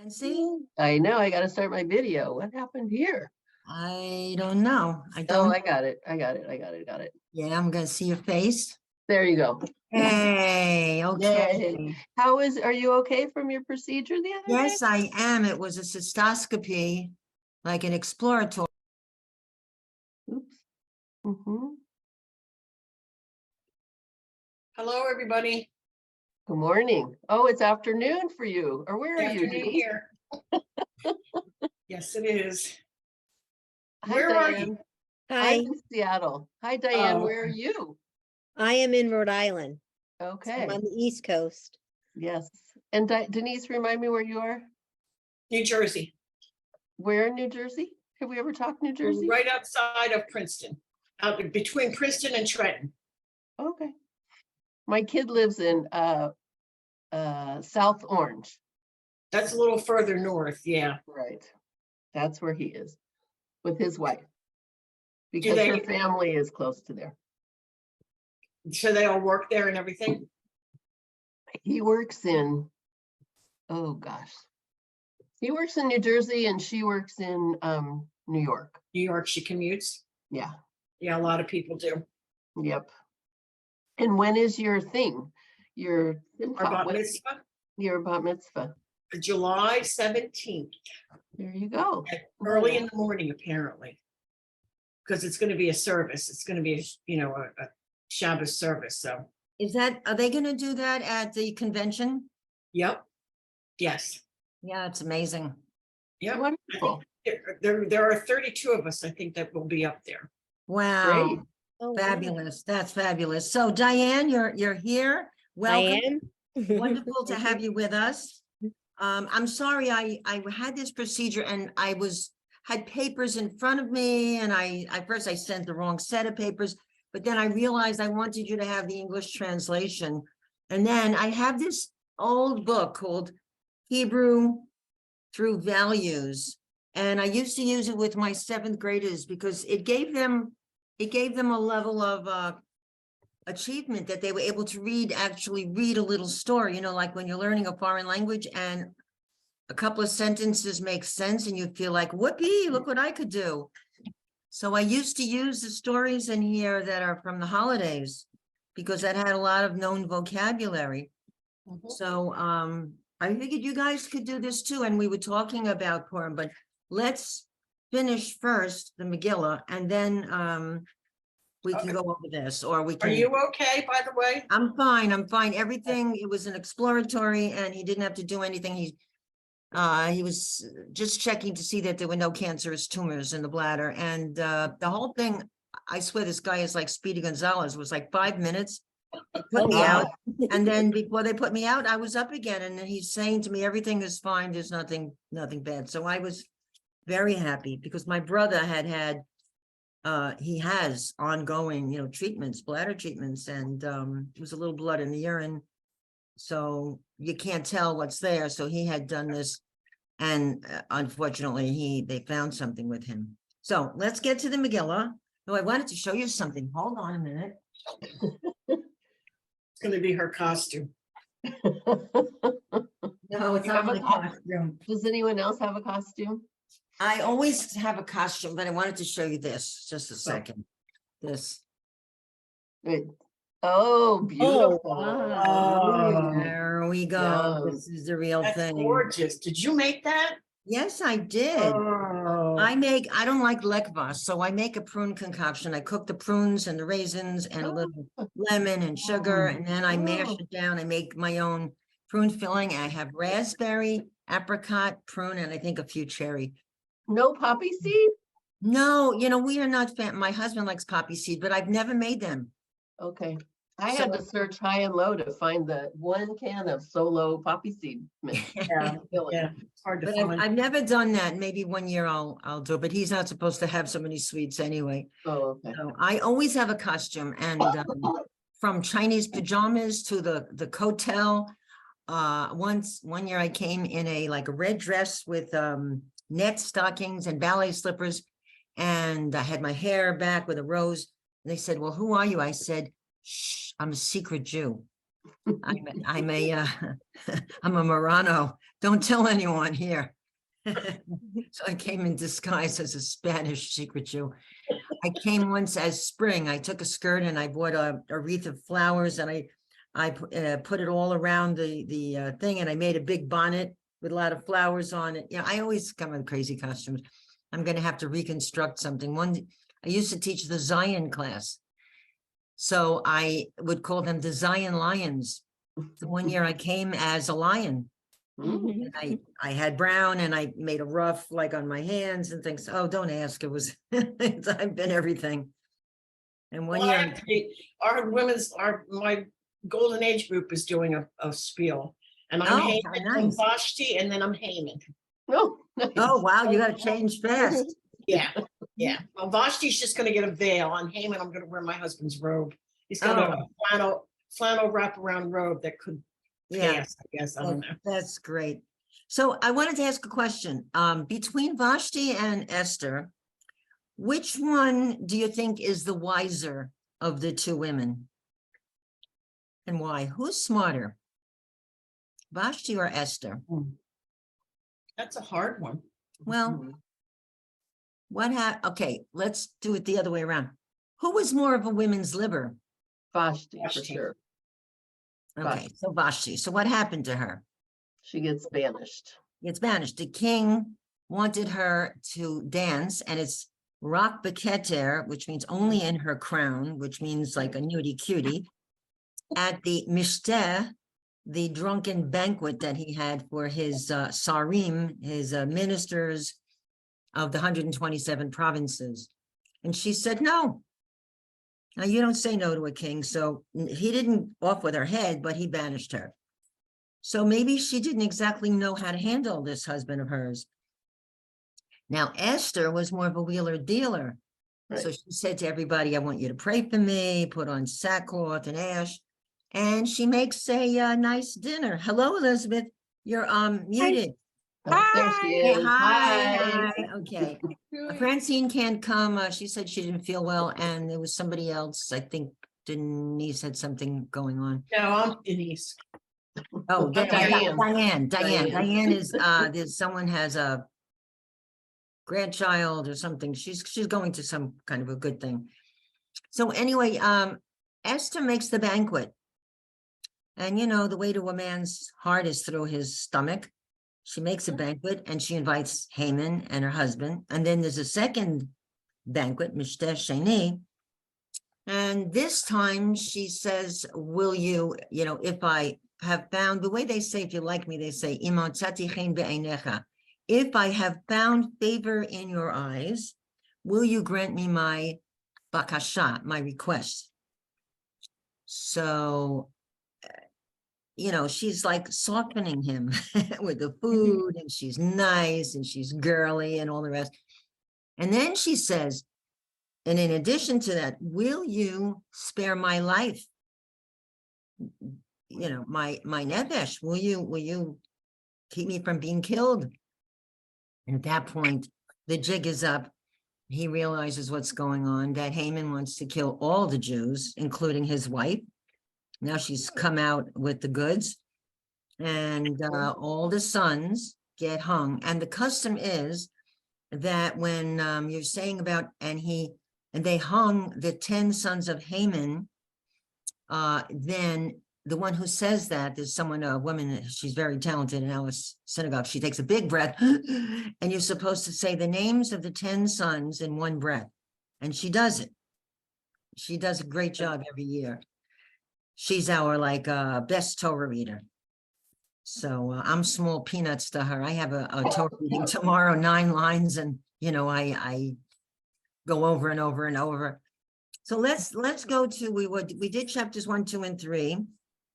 Nancy, I know, I gotta start my video. What happened here? I don't know. I Oh, don't. I got it. I got it. Yeah, I'm gonna see your face. There you go. Hey, okay. Yay. Are you okay from your procedure the other day? Yes, I am. It was a cystoscopy, like an exploratory. Oops. Mhm. Hello, everybody. Good morning. Oh, it's afternoon for you. Or where are you, Afternoon Denise? here. Yes, it is. Hi, Where are Diane. you? I'm Hi, in Seattle. Hi, Diane. Oh, Where are you? I am in Rhode Island. So I'm Okay. on the East Coast. Yes. And Denise, remind me where you are? New Jersey, Where in New Jersey? Have we ever talked New Jersey? right outside of Princeton, out between Princeton and Trenton. Okay. My kid lives in South Orange. That's a little further north, yeah. Right. That's where he is with his wife. Because they- her family is close to there. So they all work there and everything? He works in, oh gosh. He works in New Jersey and she works in New York. New York, she commutes? Yeah. Yeah, a lot of people do. Yep. And when is your thing? Your Our bat mitzvah, your bat mitzvah. July 17th, There you go. early in the morning, apparently. Because it's going to be a service. It's going to be, a Shabbos service. So, Are they gonna do that at the convention? yep. Yes. Yeah, it's amazing. Yep. Wonderful. There are 32 of us, I think, that will be up there. Wow, Great. Oh, wow. fabulous. That's fabulous. So Diane, you're here. I Welcome. am. Wonderful to have you with us. I'm sorry, I had this procedure and had papers in front of me and first I sent the wrong set of papers, but then I realized I wanted you to have the English translation. And then I have this old book called Hebrew Through Values. And I used to use it with my 7th graders because it gave them a level of achievement that they were able to actually read a little story, like when you're learning a foreign language and a couple of sentences make sense and you feel like, whoopee, look what I could do. So I used to use the stories in here that are from the holidays because that had a lot of known vocabulary. So I figured you guys could do this too. And we were talking about Purim, but let's finish first the Megillah and then we can go over this, or we Are can. you okay, by the way? I'm fine. Everything, it was an exploratory and he didn't have to do anything. He was just checking to see that there were no cancerous tumors in the bladder. And the whole thing, I swear this guy is like Speedy Gonzalez, was like 5 minutes. They put me out. And then before they put me out, I was up again. And then he's saying to me, everything is fine. There's nothing bad. So I was very happy because my brother he has ongoing, treatments, bladder treatments, and it was a little blood in the urine. So you can't tell what's there. So he had done this and unfortunately they found something with him. So let's get to the Megillah. No, I wanted to show you something. Hold on a minute. It's going to be her costume. No, it's You not have my a costume? costume. Does anyone else have a costume? I always have a costume, but I wanted to show you this. Just a second. This. Good. Oh, beautiful. wow. There we go. Yeah. This is the real That's thing. gorgeous. Did you make that? Yes, I did. Oh, I don't like lekvas, so I make a prune concoction. I cook the prunes and the raisins and a little lemon and sugar, and then I mash it down. I make my own prune filling. I have raspberry, apricot, prune, and I think a few cherry. No poppy seed? No, we are not my husband likes poppy seed, but I've never made them. Okay. I had to search high and low to find the 1 can of solo poppy seed mix. yeah, yeah. It's hard to But find. I've never done that. Maybe one year I'll do it, but he's not supposed to have so many sweets anyway. Oh, okay. So I always have a costume, and from Chinese pajamas to the coattail. One year I came in a red dress with net stockings and ballet slippers, and I had my hair back with a rose. And they said, "Well, who are you?" I said, "Shh, I'm a secret Jew." I'm a I'm a Marrano. Don't tell anyone here. So I came in disguise as a Spanish secret Jew. I came once as spring. I took a skirt and I bought a wreath of flowers and I put it all around the thing and I made a big bonnet with a lot of flowers on it. Yeah, I always come with crazy costumes. I'm going to have to reconstruct something. I used to teach the Zion class. So I would call them the Zion Lions. So one year I came as a lion. Mm. And I had brown and I made a ruff like on my hands and things. Oh, don't ask. It was, I've been everything. And one Well, year, actually, my golden age group is doing a spiel. And I'm Oh, how Haman, I'm nice. Vashti, and then I'm Haman. Oh, nice. oh, wow, you got to change fast. Yeah, yeah. Well, Vashti's just gonna get a veil. On Haman, I'm gonna wear my husband's robe. He's got Oh. a flannel wraparound robe that could Yeah, pass, I guess. I don't know. that's great. So I wanted to ask a question. Between Vashti and Esther, which one do you think is the wiser of the two women? And why? Who's smarter? Vashti or Esther? That's a hard one. Well, okay, let's do it the other way around. Who was more of a women's liber? Vashti, for Vashti. sure. Okay, Vashti. so Vashti. So what happened to her? She gets banished. It's banished. The king wanted her to dance, and it's rock beketer, which means only in her crown, which means like a nudie cutie, at the mishteh, the drunken banquet that he had for his sarim, his ministers of the 127 provinces. And she said, no. Now, you don't say no to a king. So he didn't off with her head, but he banished her. So maybe she didn't exactly know how to handle this husband of hers. Now, Esther was more of a wheeler dealer. Right. So she said to everybody, I want you to pray for me, put on sackcloth and ash. And she makes a nice dinner. Hello, Elizabeth. You're muted. Oh, there she Hey, is. hi. Okay. Francine can't come. She said she didn't feel well, and there was somebody else. I think Denise had something going on. No, I'm Denise. Oh, Diane. Diane is there's someone has a grandchild or something. She's going to some kind of a good thing. So anyway, Esther makes the banquet. And you know, the way to a man's heart is through his stomach. She makes a banquet and she invites Haman and her husband. And then there's a second banquet, Mishteh Sheni. And this time she says, will you, if I have found, the way they say, if you like me, they say, if I have found favor in your eyes, will you grant me my bakasha, my request? So, she's like softening him with the food, and she's nice and she's girly and all the rest. And then she says, and in addition to that, will you spare my life? My nefesh, will you keep me from being killed? And at that point, the jig is up. He realizes what's going on, that Haman wants to kill all the Jews, including his wife. Now she's come out with the goods, and all the sons get hung. And the custom is that when you're saying about, and they hung the 10 sons of Haman, then the one who says that, there's a woman, she's very talented in our synagogue. She takes a big breath, and you're supposed to say the names of the 10 sons in one breath. And she does it. She does a great job every year. She's our best Torah reader. So I'm small peanuts to her. I have a Torah reading tomorrow, 9 lines, and I go over and over and over. So let's go to, we did chapters 1, 2, and 3,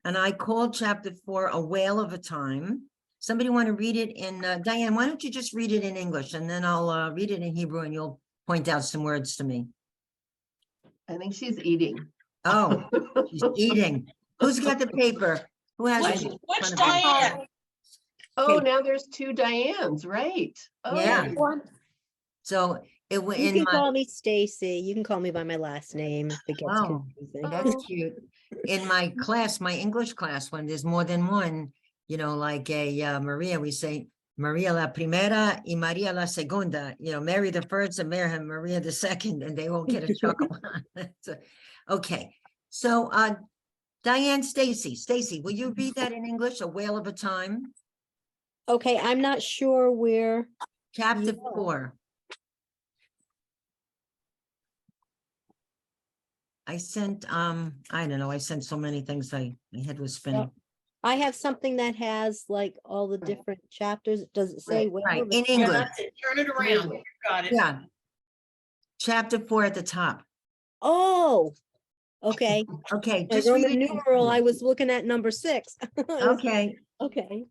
and I called chapter 4 A Whale of a Time. Somebody want to read it in, Diane, why don't you just read it in English, and then I'll read it in Hebrew and you'll point out some words to me. I think she's eating. Oh, she's eating. Who's got the paper? Who has it? Which Diane? Oh, Okay. now there's 2 Dianes, right? Oh, Yeah. So it went You in can my, call me Stacy. You can call me by my last name if it gets oh, confusing. that's cute. In my class, my English class, when there's more than one, you know, like a Maria, we say Maria la primera y Maria la segunda, you know, Mary the first and Maria the second, and they all get a chuckle. So, okay, so Diane, Stacy, will you read that in English, A Whale of a Time? Okay, I'm not sure where. Chapter Yeah. 4. I sent, I don't know, I sent so many things, my head was spinning. I have something that has like all the different chapters. Does it say where? Right, in Yeah, English, that's it. Turn it around. You got it. yeah. Chapter 4 at the top. Oh, okay. Okay, My just read Roman it. numeral, I was looking at number 6. Okay, Okay.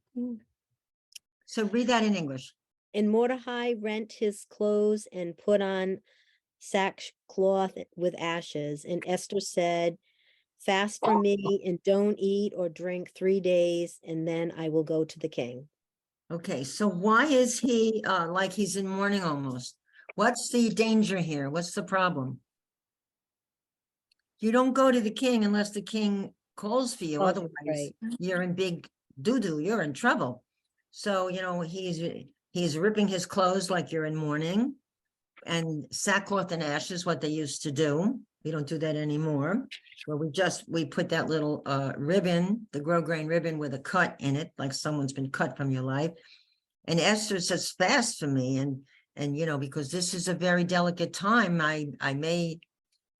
so read that in English. And Mordecai rent his clothes and put on sackcloth with ashes. And Esther said, fast for me and don't eat or drink 3 days, and then I will go to the king. Okay, so why is he like he's in mourning almost? What's the danger here? What's the problem? You don't go to the king unless the king calls for you, Oh, otherwise right. you're in big doo-doo, you're in trouble. So, you know, he's ripping his clothes like you're in mourning, and sackcloth and ashes, what they used to do. We don't do that anymore. Well, we put that little ribbon, the grosgrain ribbon with a cut in it, like someone's been cut from your life. And Esther says, fast for me, and you know, because this is a very delicate time, I may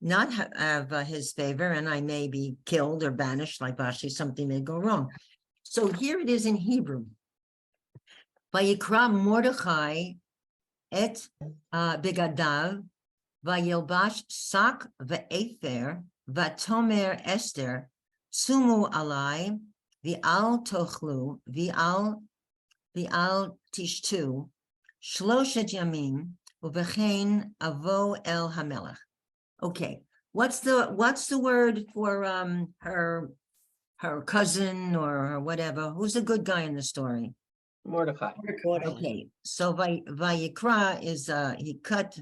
not have his favor, and I may be killed or banished like Vashti, something may go wrong. So here it is in Hebrew. Vayikra Mordechai et bigadav, vayilbash sak ve'efer, vatomer Esther, sumu alai, v'al tochlu, v'al tishtu, shloshet yamim, uvechein avo el hamelech. Okay, what's the word for her cousin or whatever? Who's the good guy in the story? Mordecai. Okay, so Vayikra is he cut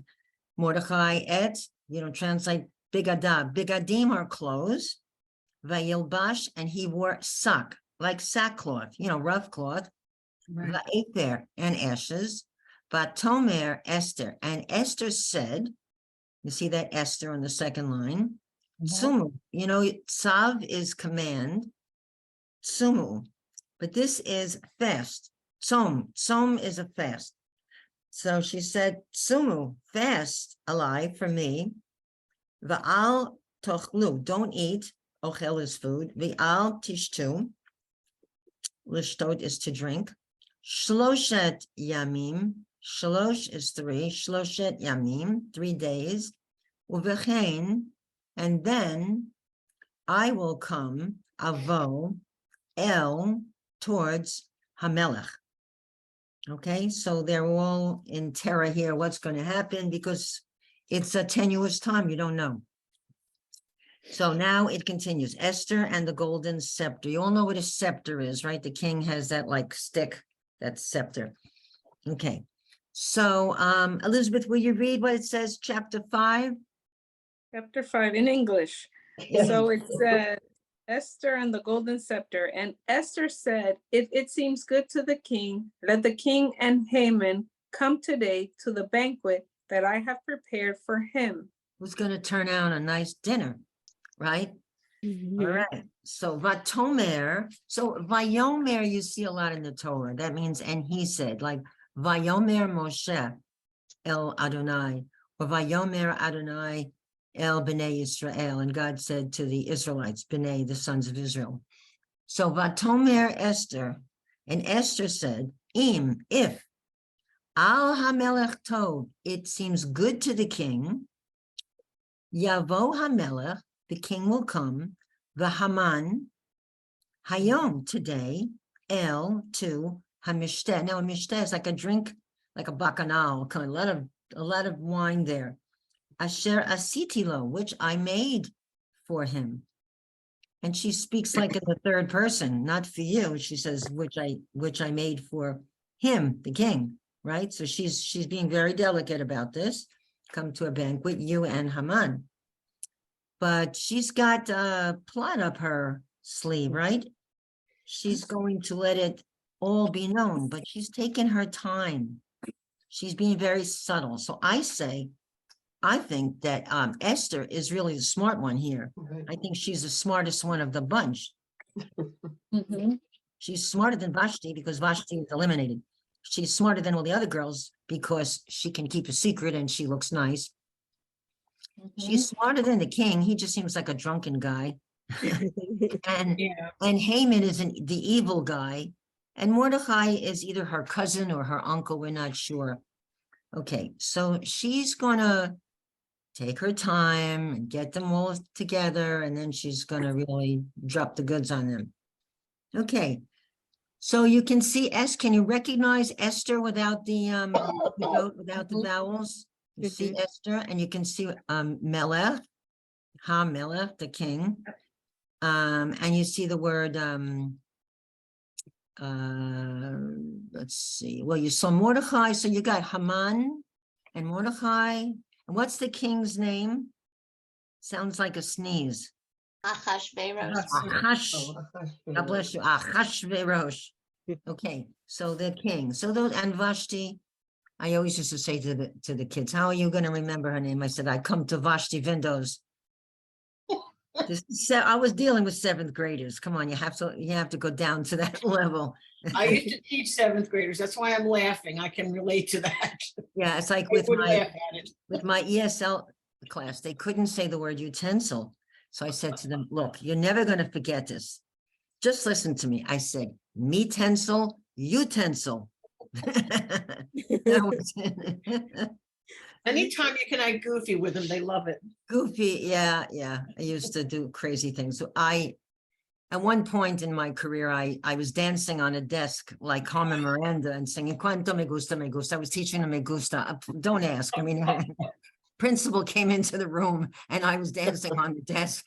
Mordechai et, you know, translate bigadav. Bigadim are clothes. Vayilbash, and he wore sak, like sackcloth, you know, rough cloth. Right. Va'efer, and ashes. Vatomer Esther, and Esther said, you see that Esther on the second line. Sumu, you know, tzav is command. Sumu, but this is fast. Tzom is a fast. So she said, Sumu, fast alive for me. Va'al tochlu, don't eat. Ochel is food. V'al tishtu, lishtot is to drink. Shloshet yamim, shlosh is 3. Shloshet yamim, 3 days. Uvechein, and then I will come, avo, el, towards Hamelech. Okay, so they're all in terror here. What's going to happen? Because it's a tenuous time. You don't know. So now it continues. Esther and the golden scepter. You all know what a scepter is, right? The king has that like stick, that scepter. Okay. So Elizabeth, will you read what it says, chapter 5? Chapter 5 in English. Yeah. So it says, Esther and the golden scepter. And Esther said, if it seems good to the king, let the king and Haman come today to the banquet that I have prepared for him. Who's going to turn out a nice dinner, right? Mhm. All right. So Vatomer. So Vayomer, you see a lot in the Torah. That means, and he said, like Vayomer Moshe El Adonai, or Vayomer Adonai El Bnei Israel, and God said to the Israelites, Bnei, the sons of Israel. So Vatomer Esther, and Esther said, if Al Hamelech Tov, it seems good to the king, Yavo Hamelech, the king will come, the Haman, Hayom, today, El, to Hamishte. Now, Hamishte is like a drink, like a bacchanal, kind of a lot of wine there. Asher asitilo, which I made for him. And she speaks like in the third person, not for you. She says, which I made for him, the king. right? So she's being very delicate about this. Come to a banquet, you and Haman. But she's got a plot up her sleeve, right? She's going to let it all be known, but she's taking her time. She's being very subtle. So I think that Esther is really the smart one here. Right. I think she's the smartest one of the bunch. Mhm. She's smarter than Vashti because Vashti is eliminated. She's smarter than all the other girls because she can keep a secret and she looks nice. She's smarter than the king. He just seems like a drunken guy. And Yeah, and Haman is the evil guy. And Mordecai is either her cousin or her uncle. We're not sure. Okay, so she's gonna take her time and get them all together, and then she's gonna really drop the goods on them. Okay, so you can see can you recognize Esther without the without the vowels? You see Esther, and you can see Melech, Melech, the king. And you see the word let's see. Well, you saw Mordecai, so you got Haman and Mordecai. And what's the king's name? Sounds like a sneeze. Achashverosh. God bless you. Achashverosh. Okay, so the king. So those and Vashti. I always used to say to the kids, "How are you going to remember her name?" I said, "I come to Vashti windows." I was dealing with seventh graders. Come on, you have to go down to that level. I used to teach seventh graders. That's why I'm laughing. I can relate to that. Yeah, it's like I with would my laugh at it. ESL class, they couldn't say the word utensil. So I said to them, "Look, you're never going to forget this. Just listen to me." I said, "Me tensile, utensil." That was Anytime you can act goofy with them, they love it. goofy. Yeah. I used to do crazy things. So at one point in my career, I was dancing on a desk like Carmen Miranda and singing "Cuanto me gusta, me gusta." I was teaching them "me gusta." Don't ask. I mean, principal came into the room and I was dancing on the desk.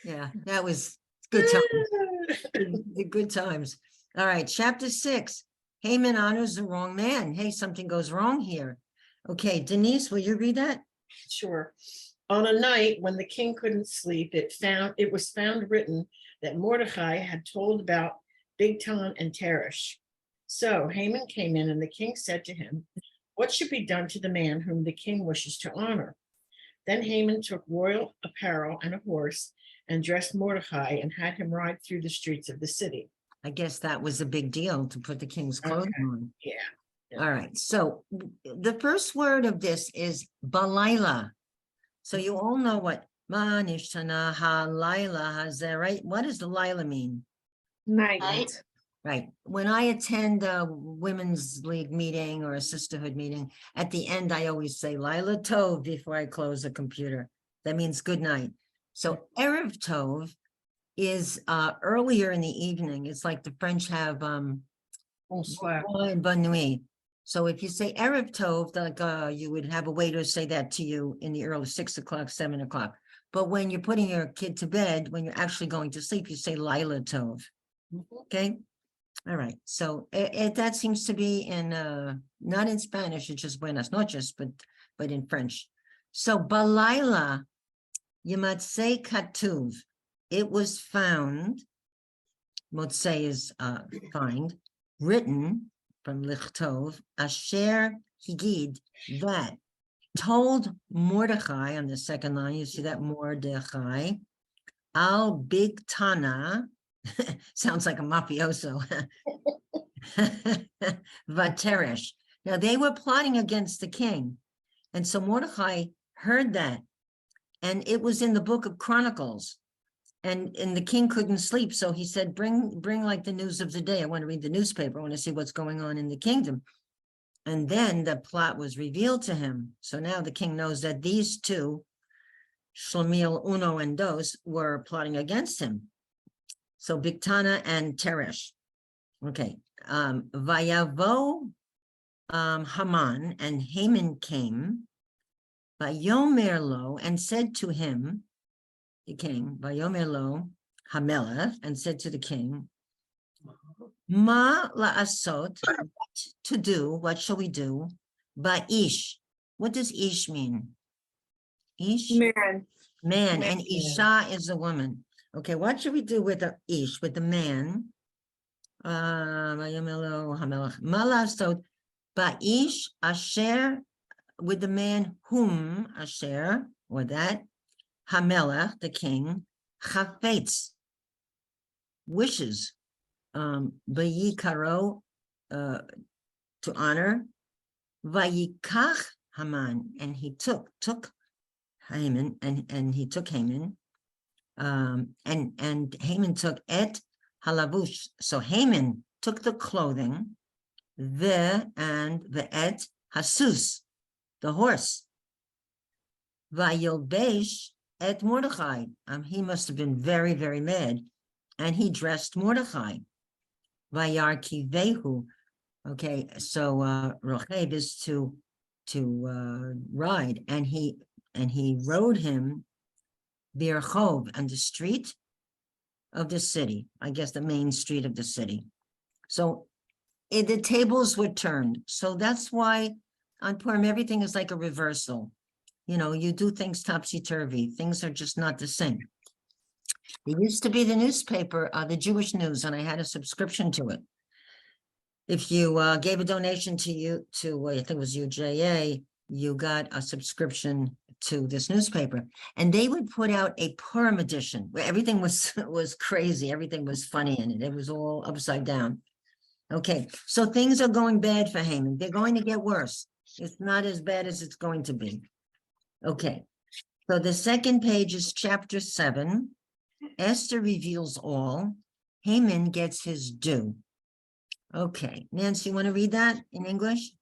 Yeah, that was good times. The good times. All right, chapter 6. Haman honors the wrong man. Hey, something goes wrong here. Okay, Denise, will you read that? Sure. On a night when the king couldn't sleep, it was found written that Mordecai had told about Bigtan and Teresh. So Haman came in, and the king said to him, "What should be done to the man whom the king wishes to honor?" Then Haman took royal apparel and a horse and dressed Mordecai and had him ride through the streets of the city. I guess that was a big deal to put the king's clothes Okay. on. Yeah. All right, so the first word of this is balayla. So you all know what manishtana halayla has there, right? What does the Lila mean? Night. Right. When I attend a women's league meeting or a sisterhood meeting, at the end, I always say Lila Tov before I close the computer. That means good night. So Erev Tov is earlier in the evening. It's like the French have Bonsoir. bonne nuit. So if you say Erev Tov, like you would have a waiter say that to you in the early 6 o'clock, 7 o'clock. But when you're putting your kid to bed, when you're actually going to sleep, you say Lila Tov. Okay. All right. So that seems to be in not in Spanish, it's just buenas noches, but in French. So balayla, Yematzei Katuv. It was found, Motzei is find, written from Lichtov, Asher Higid, that told Mordecai on the second line, you see that Mordecai, Al Bigtana, sounds like a mafioso, Vateresh. Now they were plotting against the king. And so Mordecai heard that. And it was in the book of Chronicles. And the king couldn't sleep. So he said, bring like the news of the day. I want to read the newspaper. I want to see what's going on in the kingdom. And then the plot was revealed to him. So now the king knows that these two, Shlomiel, Uno, and Dos, were plotting against him. So Bigtana and Teresh. Okay. Vayavo Haman, and Haman came, Vayomer lo, and said to him, the king, Vayomer lo Hamelech, and said to the king, Ma la'asot, to do, what shall we do? Ba'ish. What does ish mean? Ish? Man, Man, and Man. Isha is a woman. Okay, what should we do with the Ish, with the man? Malasot, Ba'ish Asher, with the man whom Asher, or that, Hamelach, the king, Chafetz, wishes, Bayikaro, to honor, Vayikach Haman, and he took Haman, and he took Haman, and Haman took et halavush. So Haman took the clothing, the et hasus, the horse. Vayilbesh et Mordechai. He must have been very, very mad, and he dressed Mordechai. Vayar kivehu. Okay, so Rocheb is to ride, and he rode him Birchov, on the street of the city, I guess the main street of the city. So the tables were turned. So that's why on Purim, everything is like a reversal. You know, you do things topsy-turvy. Things are just not the same. There used to be the newspaper, the Jewish News, and I had a subscription to it. If you gave a donation to I think it was UJA, you got a subscription to this newspaper, and they would put out a Purim edition where everything was crazy, everything was funny in it. It was all upside down. Okay, so things are going bad for Haman. They're going to get worse. It's not as bad as it's going to be. Okay, so the second page is chapter 7. Esther reveals all. Haman gets his due. Okay, Nancy, you want to read that in English?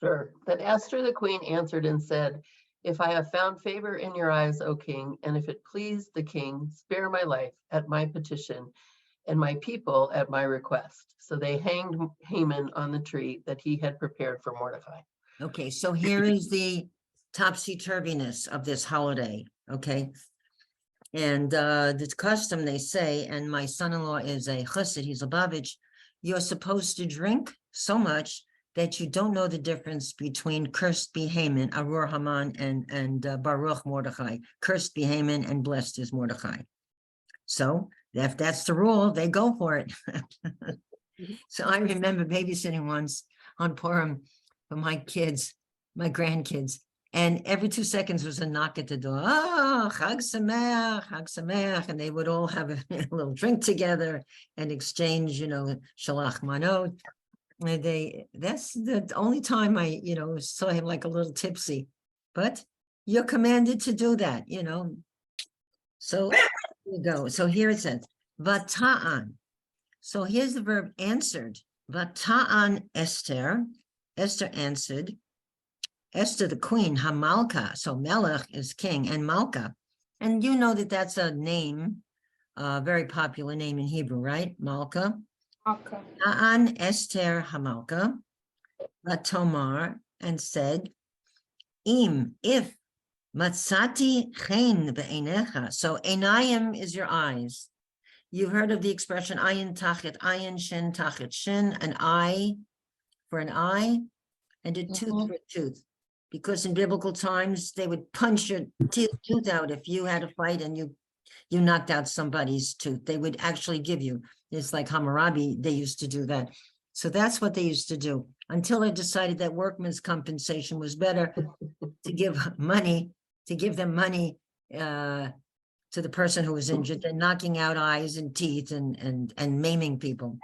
Sure. Then Esther the queen answered and said, if I have found favor in your eyes, O king, and if it please the king, spare my life at my petition and my people at my request. So they hanged Haman on the tree that he had prepared for Mordecai. Okay, so here is the topsy-turviness of this holiday, okay? And the custom, they say, and my son-in-law is a chassid, he's a Babich, you're supposed to drink so much that you don't know the difference between cursed be Haman, Arur Haman, and Baruch Mordechai. Cursed be Haman and blessed is Mordechai. So if that's the rule, they go for it. So I remember babysitting once on Purim for my kids, my grandkids, and every 2 seconds was a knock at the door. Oh, Chag Sameach, and they would all have a little drink together and exchange, Shalach Manot. That's the only time I, saw him like a little tipsy, but you're commanded to do that, So here you go. So here it says, Vata'an. So here's the verb answered. Vata'an Esther. Esther answered. Esther the queen, Hamalka. So Melech is king and Malka. And you know that that's a name, a very popular name in Hebrew, right? Malka. okay. Ta'an Esther Hamalka, Tomar, and said, if matzati chen be'einecha. So einayim is your eyes. You've heard of the expression ayin tachet ayin, shin tachet shin, an eye for an eye, and a tooth for a tooth. Because in biblical times, they would punch your tooth out if you had a fight and you knocked out somebody's tooth. They would actually give you. It's like Hammurabi, they used to do that. So that's what they used to do until they decided that workman's compensation was better to give them money to the person who was injured than knocking out eyes and teeth and maiming people.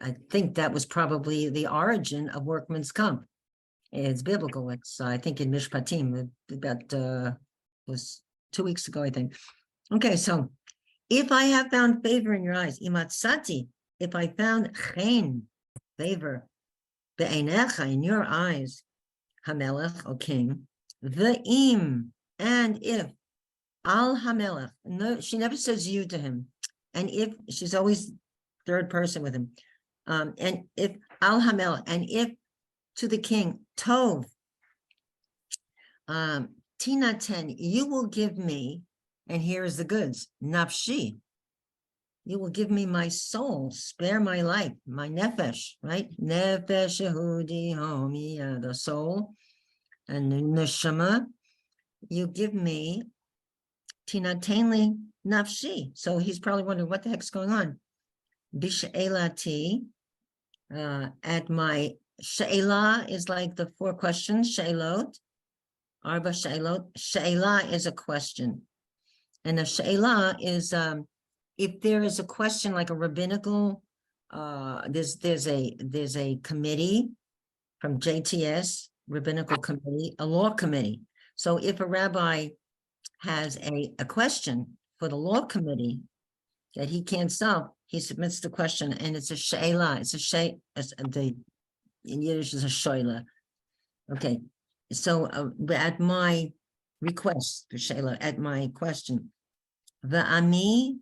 I think that was probably the origin of workman's comp. It's biblical. It's, I think, in Mishpatim, about was 2 weeks ago, I think. Okay, so if I have found favor in your eyes, imatsati, if I found chen, favor, be'einecha, in your eyes, hamelech, O king, ve'im, and if, al hamelech, no, she never says you to him, and if, she's always third person with him, and if al hamelech, and if to the king, tov, tinaten, you will give me, and here is the goods, nafshi, you will give me my soul, spare my life, my nefesh, right? Nefesh Yehudi homi, the soul, and the neshama, you give me tinatenli nafshi. So he's probably wondering what the heck's going on. Bishaelati, at my she'ela is like the 4 questions, she'elot, arba she'elot. She'ela is a question. And a she'ela is, if there is a question like a rabbinical, there's a committee from JTS, rabbinical committee, a law committee. So if a rabbi has a question for the law committee that he can't solve, he submits the question, and it's a she'ela. It's a in Yiddish is a shoila. Okay, so at my request, she'ela, at my question, va'ami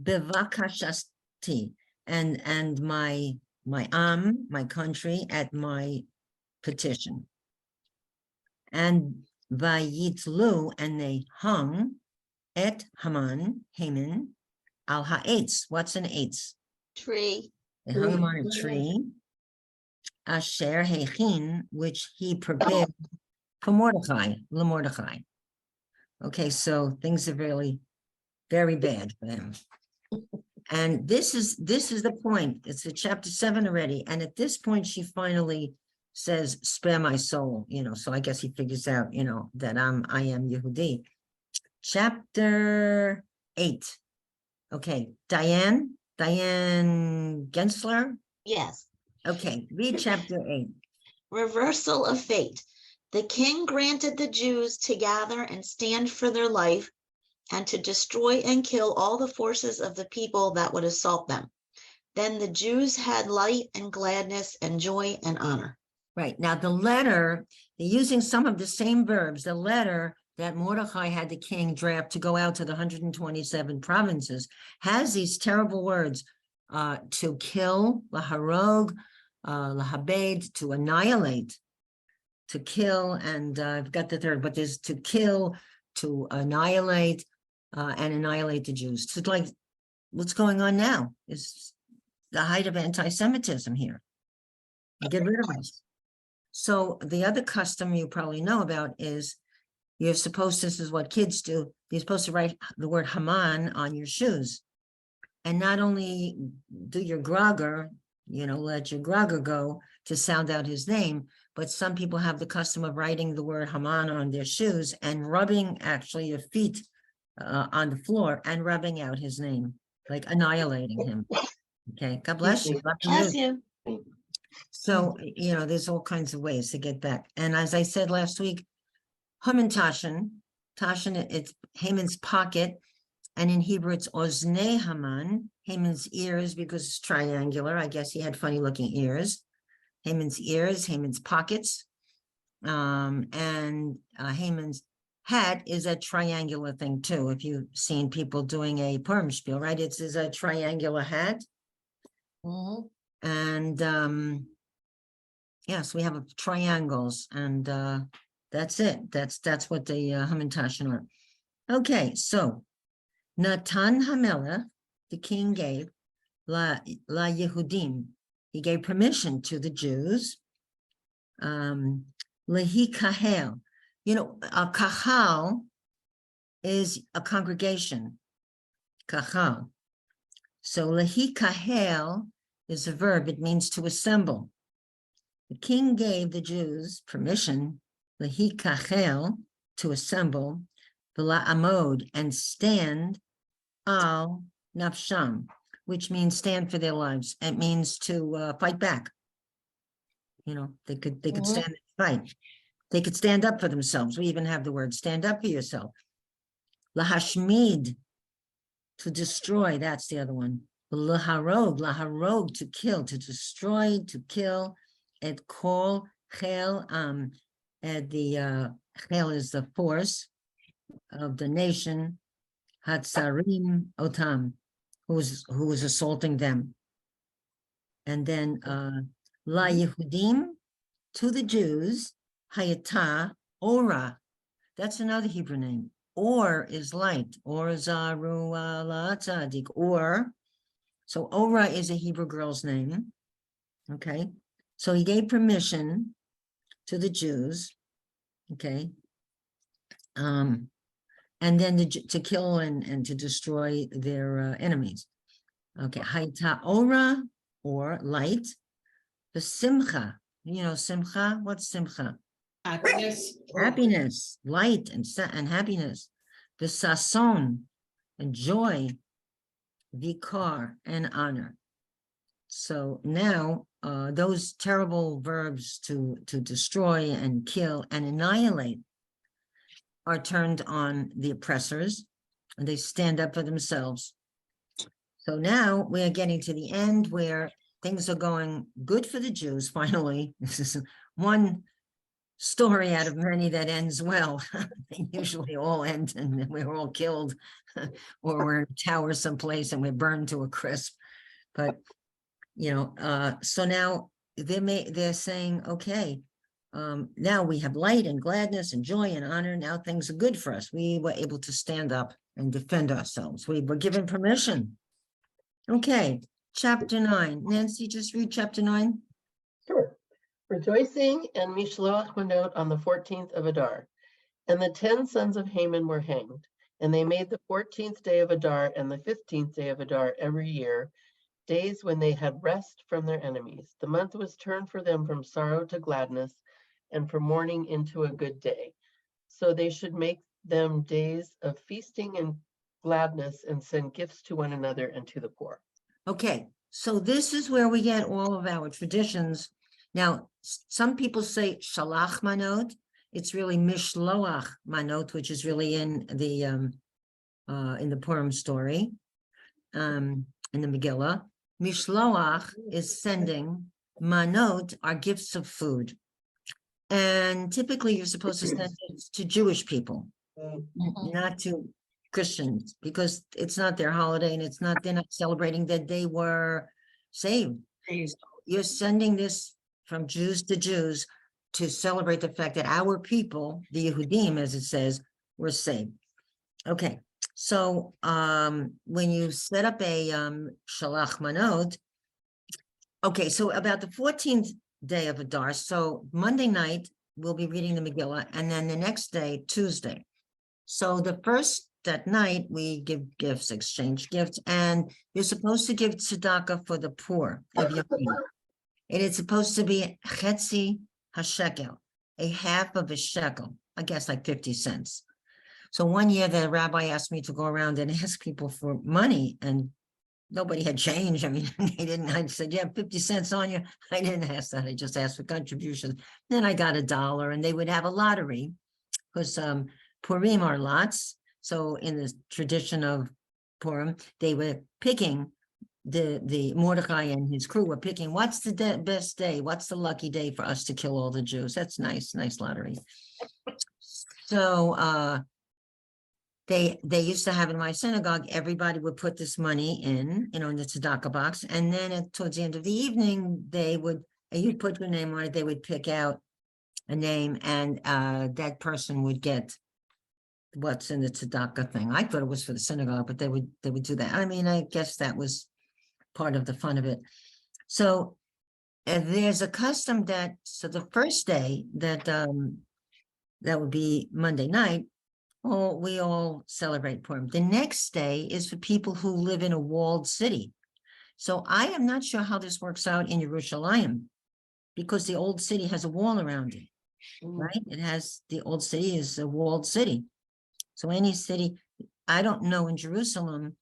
bevakashasti, and my my country, at my petition, and vayitlu, and they hung et Haman al ha'etz. What's an etz? Tree. They hung him on a tree. Asher hechin, which he prepared for Mordechai, Mordechai. Okay, so things are really very bad for him. And this is the point. It's at chapter 7 already. And at this point, she finally says, spare my soul, so I guess he figures out, that I am Yehudi. Chapter 8. Okay, Diane Gensler. Yes. Okay, read chapter 8. Reversal of fate. The king granted the Jews to gather and stand for their life and to destroy and kill all the forces of the people that would assault them. Then the Jews had light and gladness and joy and honor. Right, now the letter, they're using some of the same verbs. The letter that Mordechai had the king draft to go out to the 127 provinces has these terrible words, to kill, laharog, lahabed, to annihilate, to kill, and I've got the third, but there's to kill, to annihilate, and annihilate the Jews. So like, what's going on now is the height of anti-Semitism here. Get rid of us. So the other custom you probably know about is you're supposed, this is what kids do, you're supposed to write the word Haman on your shoes. And not only do your grogger, let your grogger go to sound out his name, but some people have the custom of writing the word Haman on their shoes and rubbing actually your feet on the floor and rubbing out his name, like annihilating him. Okay, God bless you. Bless you. So, there's all kinds of ways to get back. And as I said last week, Haman Tashin, it's Haman's pocket. And in Hebrew, it's Oznei Haman, Haman's ears, because it's triangular. I guess he had funny looking ears. Haman's ears, Haman's pockets. And Haman's hat is a triangular thing too. If you've seen people doing a Purim spiel, right? It's a triangular hat. And yes, we have triangles, and that's it. That's what the Hamantashen are. Okay, so Natan Hamelech, the king gave la Yehudim. He gave permission to the Jews. Lehi kahel. A kahal is a congregation. Kahal. So lehi kahel is a verb. It means to assemble. The king gave the Jews permission, lehi kahel, to assemble, v'la amod, and stand al nafsham, which means stand for their lives. It means to fight back. They could stand and fight. They could stand up for themselves. We even have the word stand up for yourself. Lahashmid, to destroy, that's the other one. Laharog, to kill, to destroy, to kill. Et kol chel, the chel is the force of the nation. Hatzarim otam, who was assaulting them. And then la Yehudim, to the Jews, hayata ora. That's another Hebrew name. Or is light. Or zaru la tzadik. Or So Ora is a Hebrew girl's name. Okay, so he gave permission to the Jews. Okay. And then to kill and to destroy their enemies. Okay, Haita Ora, or light. The Simcha, Simcha, what's Simcha? Happiness. Happiness, light and happiness. The Sason, and joy. Vikar, and honor. So now those terrible verbs to destroy and kill and annihilate are turned on the oppressors, and they stand up for themselves. So now we are getting to the end where things are going good for the Jews. Finally, this is one story out of many that ends well. They usually all end and we're all killed or we're in a tower someplace and we're burned to a crisp. But so now they're saying, okay, now we have light and gladness and joy and honor. Now things are good for us. We were able to stand up and defend ourselves. We were given permission. Okay, chapter 9. Nancy, just read chapter 9. Sure. Rejoicing and Mishloach Manot on the 14th of Adar. And the 10 sons of Haman were hanged, and they made the 14th day of Adar and the 15th day of Adar every year, days when they had rest from their enemies. The month was turned for them from sorrow to gladness, and from mourning into a good day. So they should make them days of feasting and gladness, and send gifts to one another and to the poor. Okay, so this is where we get all of our traditions. Now, some people say shalach manot. It's really mishloach manot, which is really in the Purim story, in the Megillah. Mishloach is sending. Manot are gifts of food, and typically you're supposed to send it to Jewish people, not to Christians, because it's not their holiday and they're not celebrating that they were saved. You're sending this from Jews to Jews to celebrate the fact that our people, the Yehudim, as it says, were saved. Okay, so when you set up a shalach manot, okay, so about the 14th day of Adar, so Monday night, we'll be reading the Megillah, and then the next day, Tuesday. So that night, we give gifts, exchange gifts, and you're supposed to give tzedakah for the poor of your people. It is supposed to be chetzi hashekel, a half of a shekel, I guess like 50 cents. So one year the rabbi asked me to go around and ask people for money, and nobody had change. I mean, they didn't. I said, "Yeah, 50 cents on you." I didn't ask that. I just asked for contributions. Then I got $1, and they would have a lottery because Purim are lots. So in the tradition of Purim, they were picking the Mordecai and his crew were picking what's the best day, what's the lucky day for us to kill all the Jews. That's nice lottery. So they used to have in my synagogue, everybody would put this money in, in the tzedakah box, and then towards the end of the evening, you'd put your name on it. They would pick out a name, and that person would get what's in the tzedakah thing. I thought it was for the synagogue, but they would do that. I mean, I guess that was part of the fun of it. So there's a custom so the first day that would be Monday night, we all celebrate Purim. The next day is for people who live in a walled city. So I am not sure how this works out in Yerushalayim, because the old city has a wall around it, right? The old city is a walled city. So any city, I don't know in Jerusalem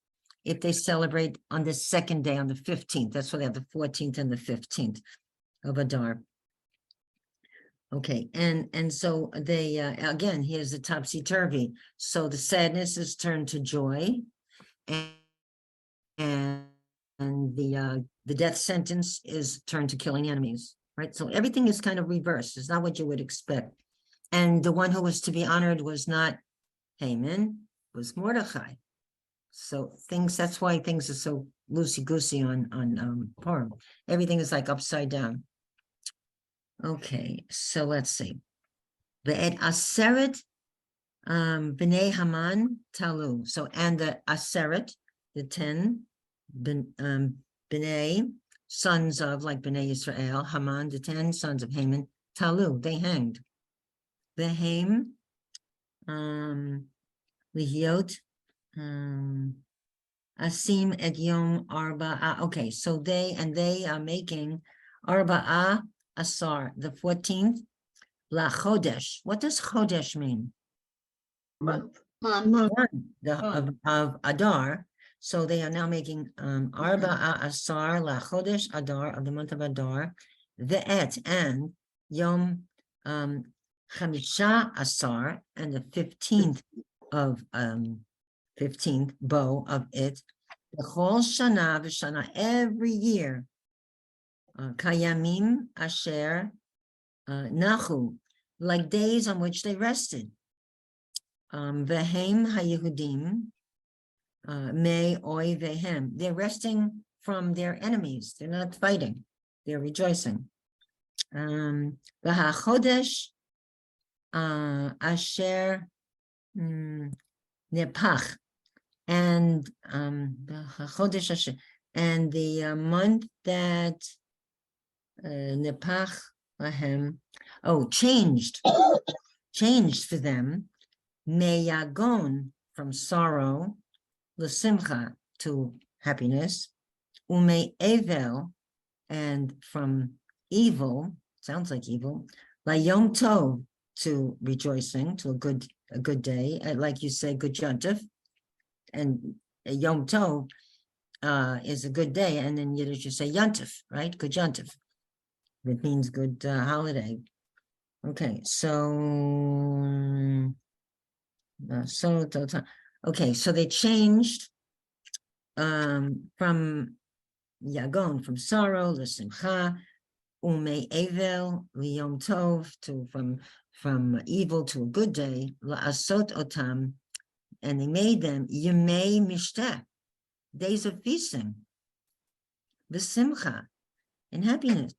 if they celebrate on the second day, on the 15th. That's why they have the 14th and the 15th of Adar. Okay, and so they, again, here's the topsy-turvy. So the sadness is turned to joy, and the death sentence is turned to killing enemies, right? So everything is kind of reversed. It's not what you would expect. And the one who was to be honored was not Haman, was Mordecai. So that's why things are so loosey-goosey on Purim. Everything is like upside down. Okay, so let's see. Ve'et aseret b'nei Haman talu. So, and the aseret, the 10 B'nai, sons of, like B'nai Yisrael, Haman, the 10 sons of Haman, Talu, they hanged. Behem, Lihiot, Asim et Yom Arba'a. Okay, so they are making Arba'a Asar, the 14th, La Chodesh. What does Chodesh mean? Month. Month. Of Adar. So they are now making Arba'a Asar La Chodesh Adar, of the month of Adar, Ve'et, and Yom Chamisha Asar, and the 15th of 15th bow of it, the whole Shana v'Shana, every year, Kayamim Asher Nachu, like days on which they rested. Vehem HaYehudim Me Oy Vehem, they're resting from their enemies, they're not fighting, they're rejoicing. V'HaChodesh Asher Nepach, and the Chodesh Asher, and the month that Nepach Lahem, changed for them, Meyagon, from sorrow, L'simcha, to happiness, Ume Evel, and from evil, sounds like evil, La Yom Tov, to rejoicing, to a good day, like you say, good Yontif, and Yom Tov is a good day, and in Yiddish you say Yontif, right? Good Yontif. It means good holiday. Okay, so okay, so they changed from Yagon, from sorrow, l'simcha, ume evel, liyom tov, to from evil to a good day, la'asot otam, and they made them yemei mishteh, days of feasting, v'simcha, and happiness,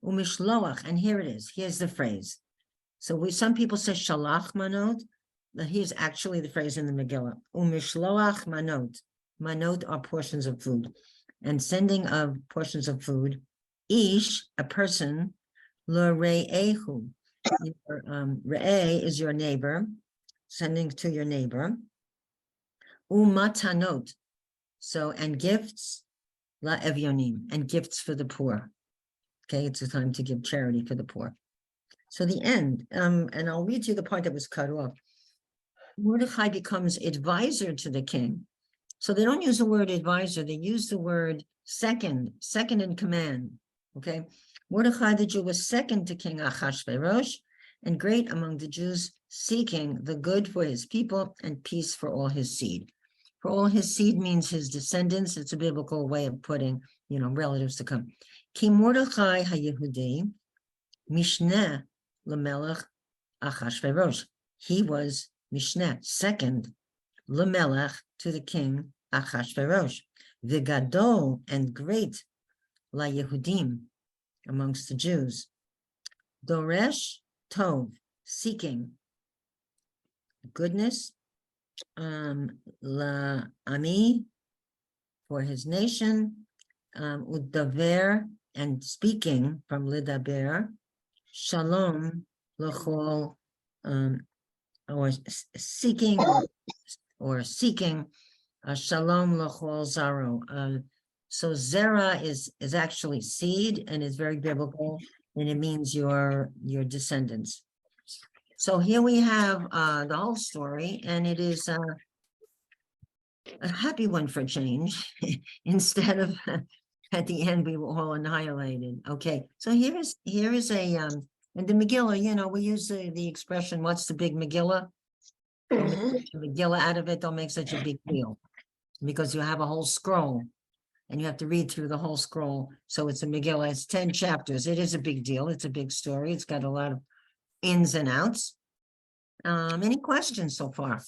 umishloach, and here it is, here's the phrase. So some people say shalach manot, but here's actually the phrase in the Megillah, umishloach manot. Manot are portions of food, and sending of portions of food, ish, a person, l're'ehu, re'eh is your neighbor, sending to your neighbor, umatanot, so, and gifts, la'evyonim, and gifts for the poor. Okay, it's a time to give charity for the poor. So the end, and I'll read you the part that was cut off. Mordechai becomes advisor to the king. So they don't use the word advisor, they use the word second in command, okay? Mordechai the Jew was second to King Achashverosh, and great among the Jews, seeking the good for his people and peace for all his seed. For all his seed means his descendants. It's a biblical way of putting, relatives to come. Ki Mordechai HaYehudi, Mishneh L'melech Achashverosh. He was Mishneh, second, L'melech, to the king Achashverosh, V'gadol, and great, La Yehudim, amongst the Jews, Doresh Tov, seeking goodness, La Ami, for his nation, Udaver, and speaking, from Lidaber, Shalom L'chol, or seeking, Shalom L'chol Zaro. So Zera is actually seed, and is very biblical, and it means your descendants. So here we have the whole story, and it is a happy one for change, instead of at the end we were all annihilated. Okay, so here is a and the Megillah, we use the expression, what's the big Megillah? Don't make such a Megillah out of it, don't make such a big deal, because you have a whole scroll and you have to read through the whole scroll. So it's a Megillah, it's 10 chapters. It is a big deal, it's a big story, it's got a lot of ins and outs. Any questions so far?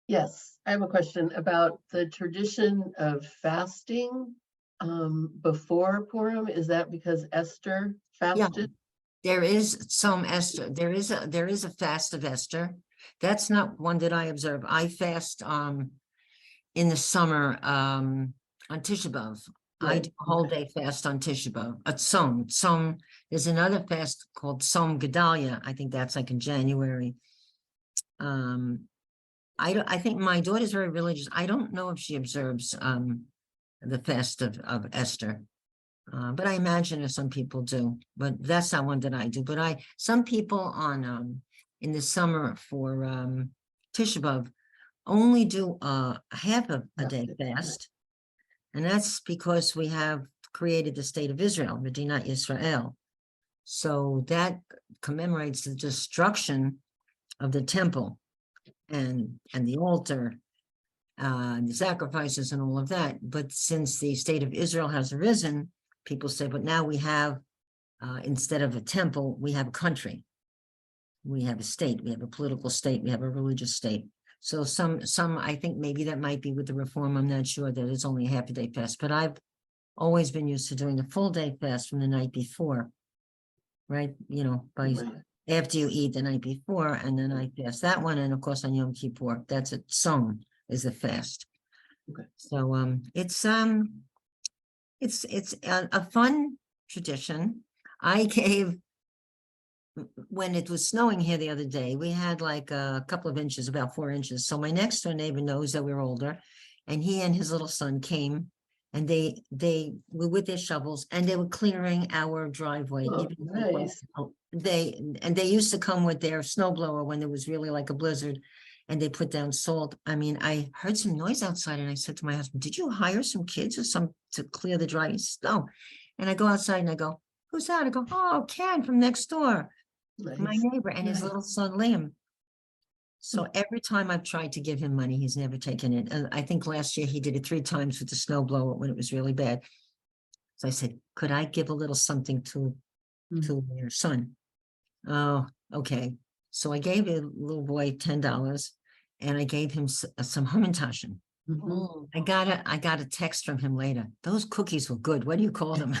Yes, I have a question about the tradition of fasting before Purim. Is that because Esther fasted? There is some Esther. There is a fast of Esther. That's not one that I observe. I fast in the summer on Tisha B'Av. I Right, do a whole okay. day fast on Tisha B'Av, a Tzom. There's another fast called Tzom Gedalia. I think that's like in January. I think my daughter's very religious. I don't know if she observes, the fast of Esther. But I imagine if some people do, but that's not one that I do. But some people on, in the summer for, Tisha B'Av only do, half of a day fast. And that's because we have created the state of Israel, Medinat Yisrael. So that commemorates the destruction of the temple and the altar, the sacrifices and all of that. But since the state of Israel has arisen, people say, but now we have, instead of a temple, we have a country. We have a state, we have a political state, we have a religious state. So some, I think maybe that might be with the reform. I'm not sure that it's only a half a day fast, but I've always been used to doing a full day fast from the night before. Right, by Right. after you eat the night before, and then I fast that one, and of course on Yom Kippur, that's a Tzom is the fast. Okay. So it's a fun tradition. I gave, when it was snowing here the other day, we had like a couple of inches, about 4 inches. So my next door neighbor knows that we're older, and he and his little son came, and they were with their shovels, and they were clearing our driveway. Oh, even before- nice. they used to come with their snow blower when there was really like a blizzard, and they put down salt. I mean, I heard some noise outside, and I said to my husband, "Did you hire some kids or some to clear the driveway?" He said, "No." And I go outside and I go, "Who's that?" I go, "Oh, Ken from next door, my Nice. neighbor and his Nice. little son Liam." So every time I've tried to give him money, he's never taken it. And I think last year he did it 3 times with the snow blower when it was really bad. So I said, "Could I give a little something to your son?" "Oh, okay." So I gave the little boy $10, and I gave him some Hamantaschen. Mhm. I got a text from him later. "Those cookies were good. What do you call them?"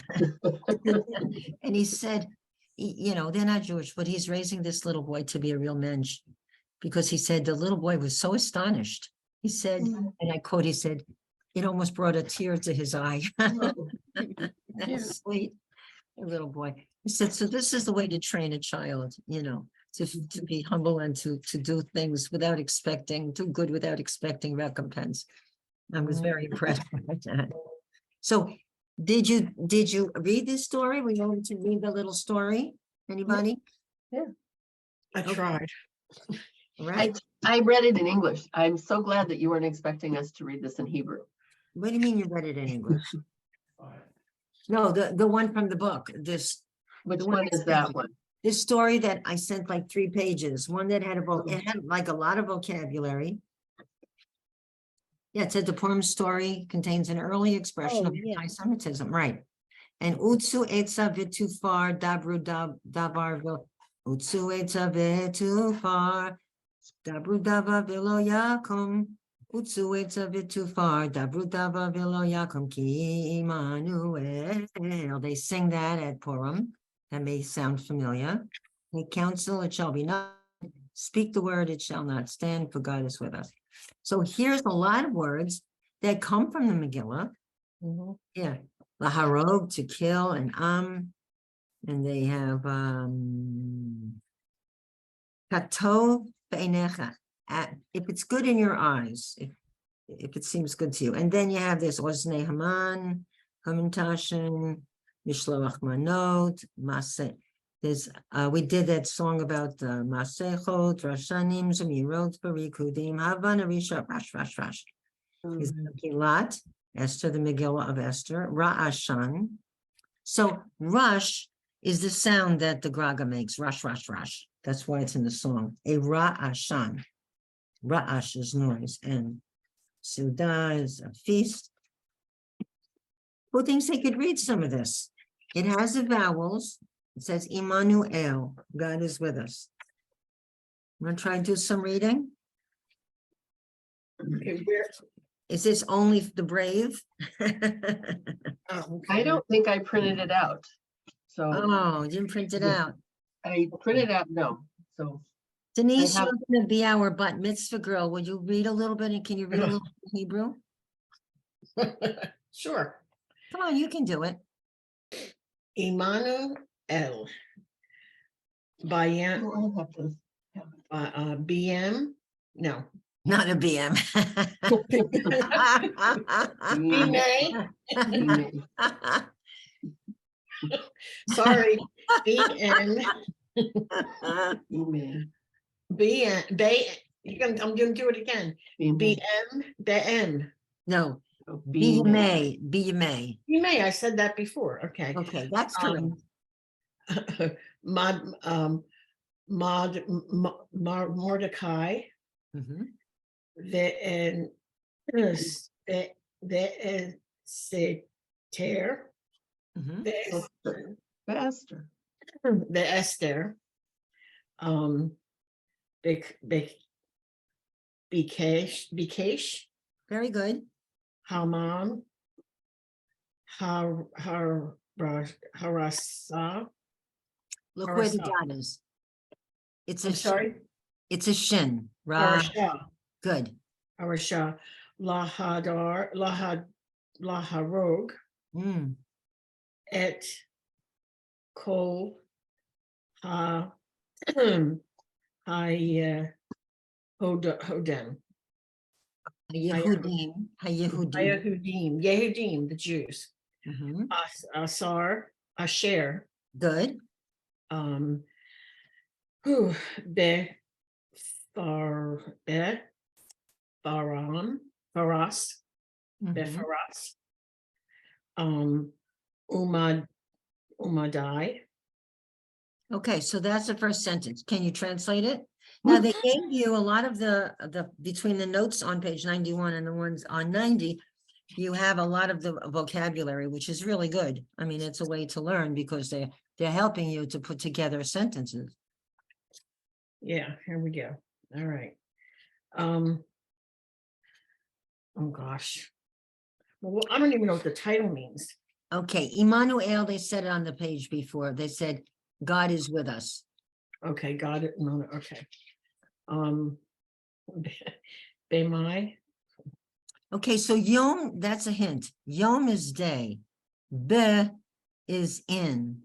And he said, they're not Jewish, but he's raising this little boy to be a real mensch, because he said the little boy was so astonished. He said, and I quote, he said, it almost brought a tear to his eye. Oh, Yeah. That's sweet, a little boy. He said, so this is the way to train a child, to be humble and to do things without expecting, do good without expecting recompense. I was very impressed by that. So did you read this story? We wanted to read the little story. Anybody? I Okay. tried. Right. I read it in English. I'm so glad that you weren't expecting us to read this in Hebrew. What do you mean you read it in English? No, the one from the book, Which The one one I is that sent you. one? this story that I sent like 3 pages, one that had it had like a lot of vocabulary. Yeah, it said the Purim story contains an early expression Oh, of yeah. anti-Semitism, right? And Utsu Etza Vitufar Dabru Davar Utsu Etza Vitufar Dabru Dava Vilo Yakum Utsu Etza Vitufar Dabru Dava Vilo Yakum Ki Immanuel. They sing that at Purim. That may sound familiar. Take counsel, it shall be not. Speak the word, it shall not stand, for God is with us. So here's a lot of words that come from the Megillah. Yeah, laharog, to kill, and they have katov beinecha, if it's good in your eyes, if it seems good to you. And then you have this oznei haman, hamantashen, mishloach manot, maseh. There's we did that song about masechot, rashanim, zemirot, barikudim, havana risha, rash. Is Megillat, Esther, the Megillah of Esther, Ra'ashan. So Rush is the sound that the Graga makes, rush. That's why it's in the song. A Ra'ashan. Ra'ash is noise, and Suda is a feast. Who thinks they could read some of this? It has the vowels. It says Immanuel, God is with us. I'm gonna try and do some reading. Okay, where? Is this only the brave? Oh, I okay. don't think I printed it out. So Oh, you didn't print it out. I printed out, no. So Denise, have- you're gonna be our bat mitzvah girl. Would you read a little bit, and can you read a little Hebrew? Sure. Come on, you can do it. Emmanuel. Bayan, I'll have to have it. BM, no. Not a BM. May. Email. Sorry, BN, Email. I'm gonna do it again. Email. BM. No, Oh, be you email. may, be you may. You may, I said that before, okay. Okay, that's correct. Mod, Mordecai, Mhm. the Esther, Mhm. Esther. Faster. the Esther, Bikesh, Very good. Haman, Harasa. Look where the Harasa. dot is. It's a I'm shin. sorry, It's a shin. Ra. Harasha, Good. Harasha, Laharog, Mm. et Kol, Ha, Hodem, Yehudim. Yehudim. Yehudim, the Jews, Mhm. Asher, Good. who, Be, Faras, Mhm. Befaras, Umadai. Okay, so that's the first sentence. Can you translate it? Now, they gave you a lot of the, between the notes on page 91 and the ones on 90, you have a lot of the vocabulary, which is really good. I mean, it's a way to learn because they're helping you to put together sentences. Yeah, here we go. All right. Oh gosh. Well, I don't even know what the title means. Okay, Emmanuel, they said it on the page before. They said, God is with us. Okay, got it. No, okay. Bemai, Okay, so Yom, that's a hint. Yom is day. Be is in.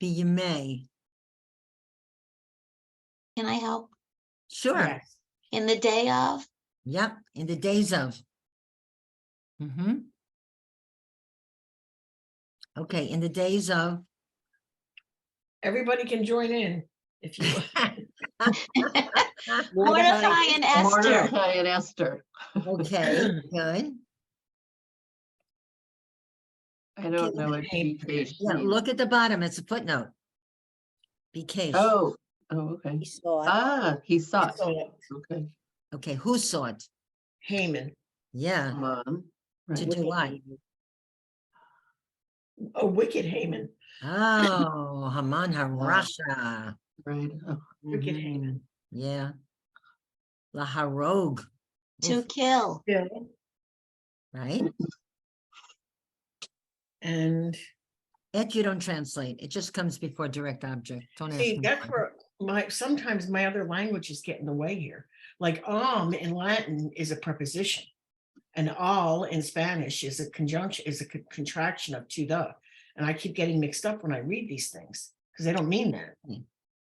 Be you may. Can I help? Sure. yes. In the day of, Yep, in the days of. Okay, in the days of. Everybody can join in if you. Mordecai and Esther. Mordecai and Esther. Okay, good. I don't know what Hey, BK Yeah, means. look at the bottom. It's a footnote. Be case. Oh, okay. He saw it. Ah, he saw it. So, Okay. Okay, who saw it? Haman, Yeah, Come on. to Right. do what? a wicked Haman, Oh, Haman Harasha. Right. Oh, wicked Haman. Yeah. La Harog, To kill. Yeah. right? And It you don't translate. It just comes before direct object. Don't ask see, me that's why. where sometimes my other languages get in the way here. Like in Latin is a preposition. And all in Spanish is a conjunction, is a contraction of to the. And I keep getting mixed up when I read these things because they don't mean that.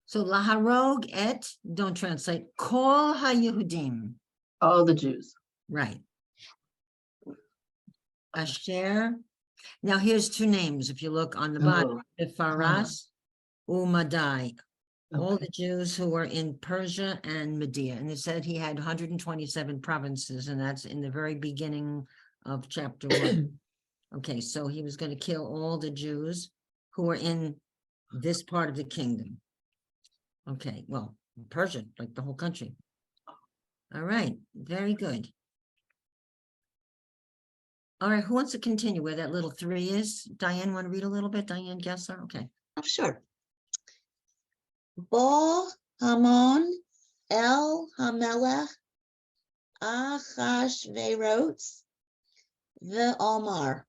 So La Harog et, don't translate. Kol HaYehudim. all the Jews. Right. Asher. Now here's two names. If you look on the bottom, Faras, Umadai. All Okay. the Jews who were in Persia and Media. And it said he had 127 provinces, and that's in the very beginning of chapter 1. Okay, so he was going to kill all the Jews who were in this part of the kingdom. Okay, well, Persia, like the whole country. All right, very good. All right, who wants to continue where that little 3 is? Diane, want to read a little bit? Diane Gessler? Okay. Oh, sure. Bo Hamon El Hamelech Achashverosh Ve'omar.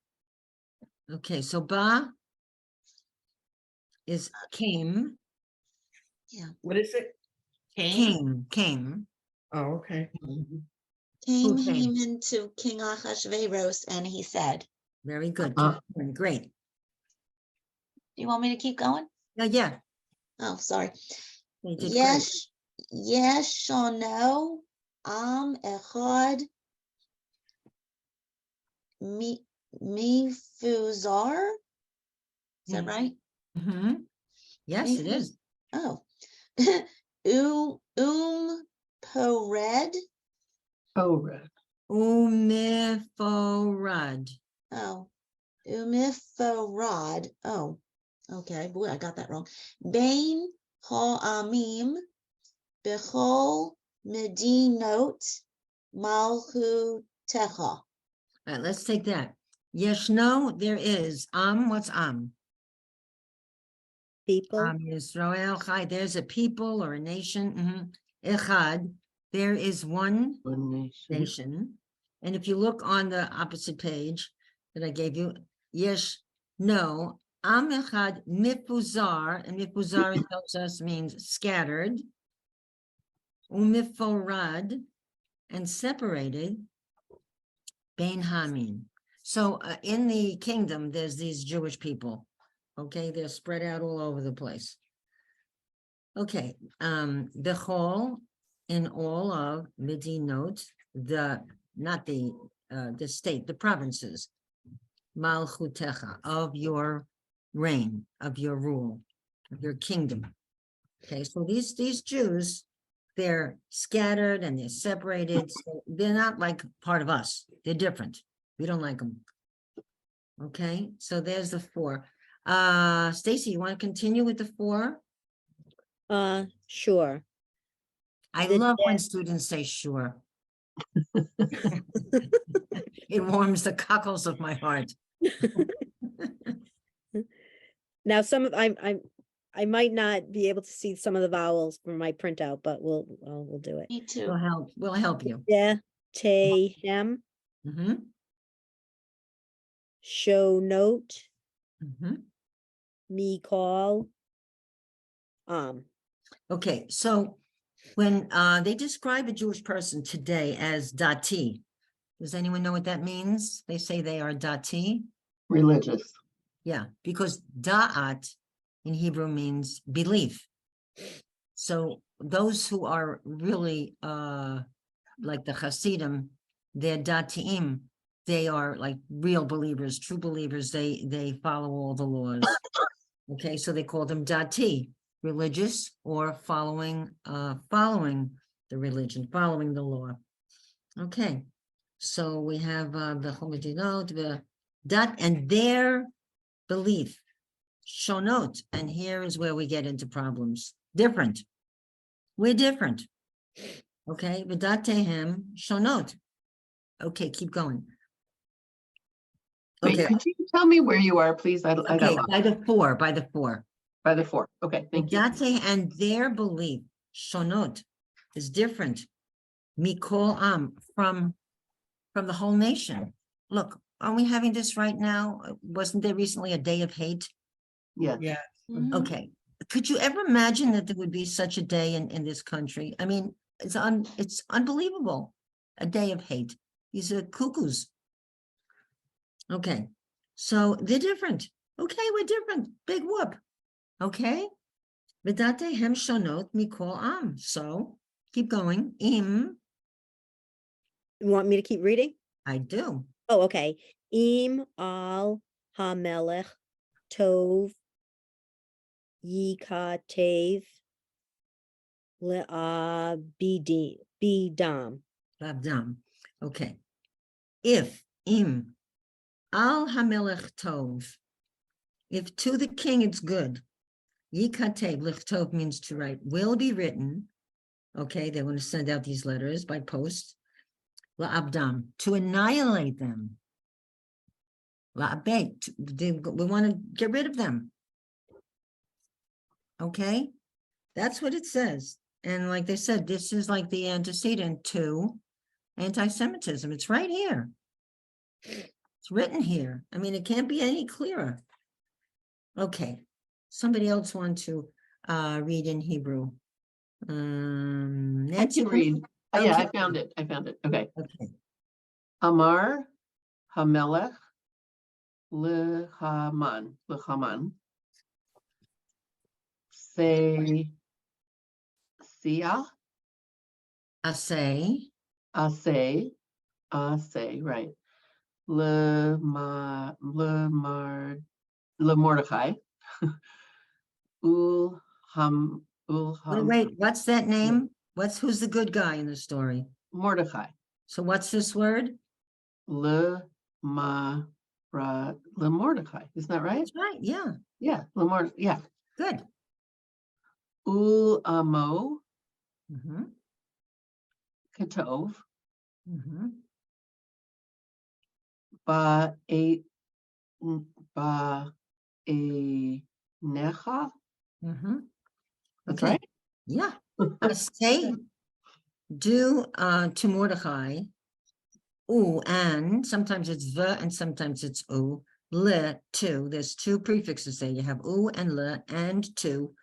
Okay, so Ba is came, What is it? Cain? came. Oh, okay. Came Who came? Haman to King Ahasuerus, and he said, Very good. Uh-huh. Keep going. Great. do you want me to keep going? Yeah. Oh, sorry. You did great. Yes, shono, echad, mifuzar. Is that Mm. right? Mm-hmm. Yes, it is. Oh. Pored. Oh, right. Umiforad. Oh. Umiforad. Oh. Okay. Boy, I got that wrong. Bain ha'amim bechol medinot malchutecha. All right, let's take that. Yeshno, there is. What's People, Yisrael Chai, there's a people or a nation. Echad, there is one One nation. nation. And if you look on the opposite page that I gave you, Yesh, no, Echad mifuzar, and mifuzar it tells us means scattered. Umiforad, and separated. Bein Hamim. So in the kingdom, there's these Jewish people. Okay, they're spread out all over the place. Okay, the whole in all of Medinot, not the state, the provinces, Malchutecha, of your reign, of your rule, of your kingdom. Okay, so these Jews, they're scattered and they're separated. So they're not like part of us. They're different. We don't like them. Okay, so there's the 4. Stacy, you want to continue with the 4? sure. I The love when students say sure. It warms the cockles of my heart. Now, some of, I might not be able to see some of the vowels from my printout, but we'll do it. Me too. We'll help you. Yeah, te, hem, Mhm, show note, mhm. me call. Okay, so when they describe a Jewish person today as dati, does anyone know what that means? They say they are dati. Religious. Yeah, because da'at in Hebrew means belief. So those who are really like the Hasidim, they're datiim. They are like real believers, true believers. They follow all the laws. Okay, so they call them dati, religious or following the religion, following the law. Okay, so we have the Chomedinot, the dat, and their belief, shonot, and here is where we get into problems. Different. We're different. Okay, v'datehem shonot. Okay, keep going. Wait, Okay, could you tell me where you are, please? I got okay, lost. by the 4. By the 4. Okay, thank you. Date and their belief, shonot, is different. Mikol from the whole nation. Look, are we having this right now? Wasn't there recently a day of hate? Yes. Yeah. Mhm. Okay, could you ever imagine that there would be such a day in this country? I mean, it's unbelievable. A day of hate. These are cuckoos. Okay, so they're different. Okay, we're different. Big whoop. Okay. V'date hem shonot mikol am. So keep going. You want me to keep reading? I do. Oh, okay. Im al hamelech tov yikatev bidam. Labdam. Okay. If im al hamelech tov, if to the king it's good, yikatev, lichtov means to write, will be written. Okay, they want to send out these letters by post. La'abdam, to annihilate them. La'abed, we want to get rid of them. Okay, that's what it says. And like they said, this is like the antecedent to anti-Semitism. It's right here. It's written here. I mean, it can't be any clearer. Okay, somebody else want to read in Hebrew. I Nancy, can read. Yeah, I Okay. found it. I found it. Okay. Okay. Amar Hamelech Lehaman. Say Sia. Asay. Ase. Right. Le Mordechai. Ul Wait, what's that name? Who's the good guy in the story? Mordechai. So what's this word? Le Mordechai. Isn't that right? That's right, yeah, Yeah. Yeah. good. Ul Amo Mhm, Katov. mhm. Ba a necha. Mhm. That's Okay, right. yeah. I say do to Mordecai, ooh, and sometimes it's the and sometimes it's ooh, le, to. There's two prefixes there. You have ooh and le and to,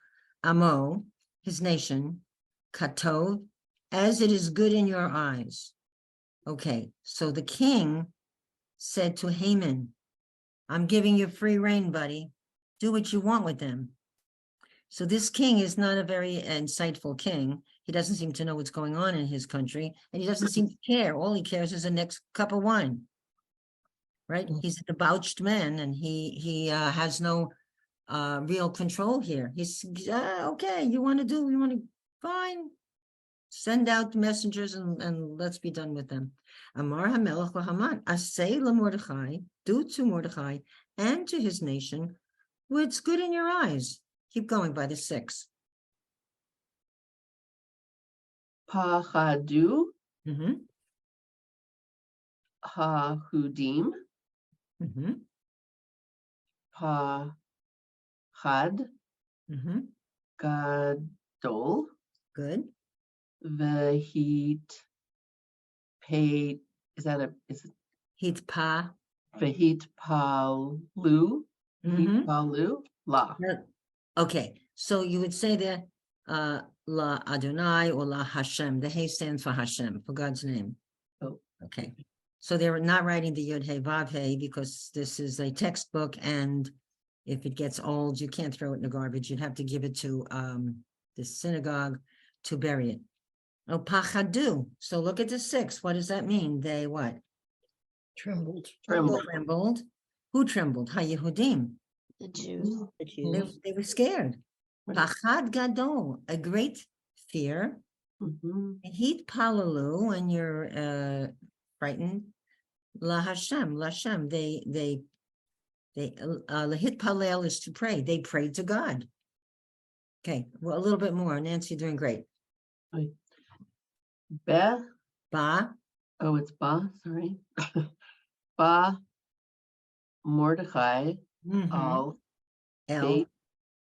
amo, his nation, katov, as it is good in your eyes. Okay, so the king said to Haman, I'm giving you free rein, buddy. Do what you want with them. So this king is not a very insightful king. He doesn't seem to know what's going on in his country, and he doesn't seem to care. All he cares is the next cup of wine, right? He's a debauched man, and he has no real control here. He's okay. You want to fine. Send out messengers and let's be done with them. Amar Hamelech Haman, Asay Mordechai, do to Mordechai and to his nation what's good in your eyes. Keep going by the 6. Pachadu Mm-hmm. Hahudim. Mm-hmm. Pachad Mm-hmm. Gadol. Good. Vehit Pay. Is it Hitpa. Vehit Palu? Mm-hmm. Palu La. Okay, so you would say there, La Adonai or La Hashem. The Hey stands for Hashem, for God's name. Oh. Okay, so they're not writing the Yud Hey Vav Hey because this is a textbook, and if it gets old, you can't throw it in the garbage. You'd have to give it to the synagogue to bury it. Oh, Pachadu. So look at the 6. What does that mean? They what? Trembled. Trembled. Who trembled? HaYehudim. The Jews. The They, Jews. they were scared. Right. Pachad gadol, a great fear. Mhm. Heat palalu, when you're frightened. La Hashem, they lahit palel is to pray. They prayed to God. Okay, well, a little bit more. Nancy, you're doing great. Beth. Ba, Oh, it's Ba. Sorry. Ba Mordechai mhm, Al El, Beit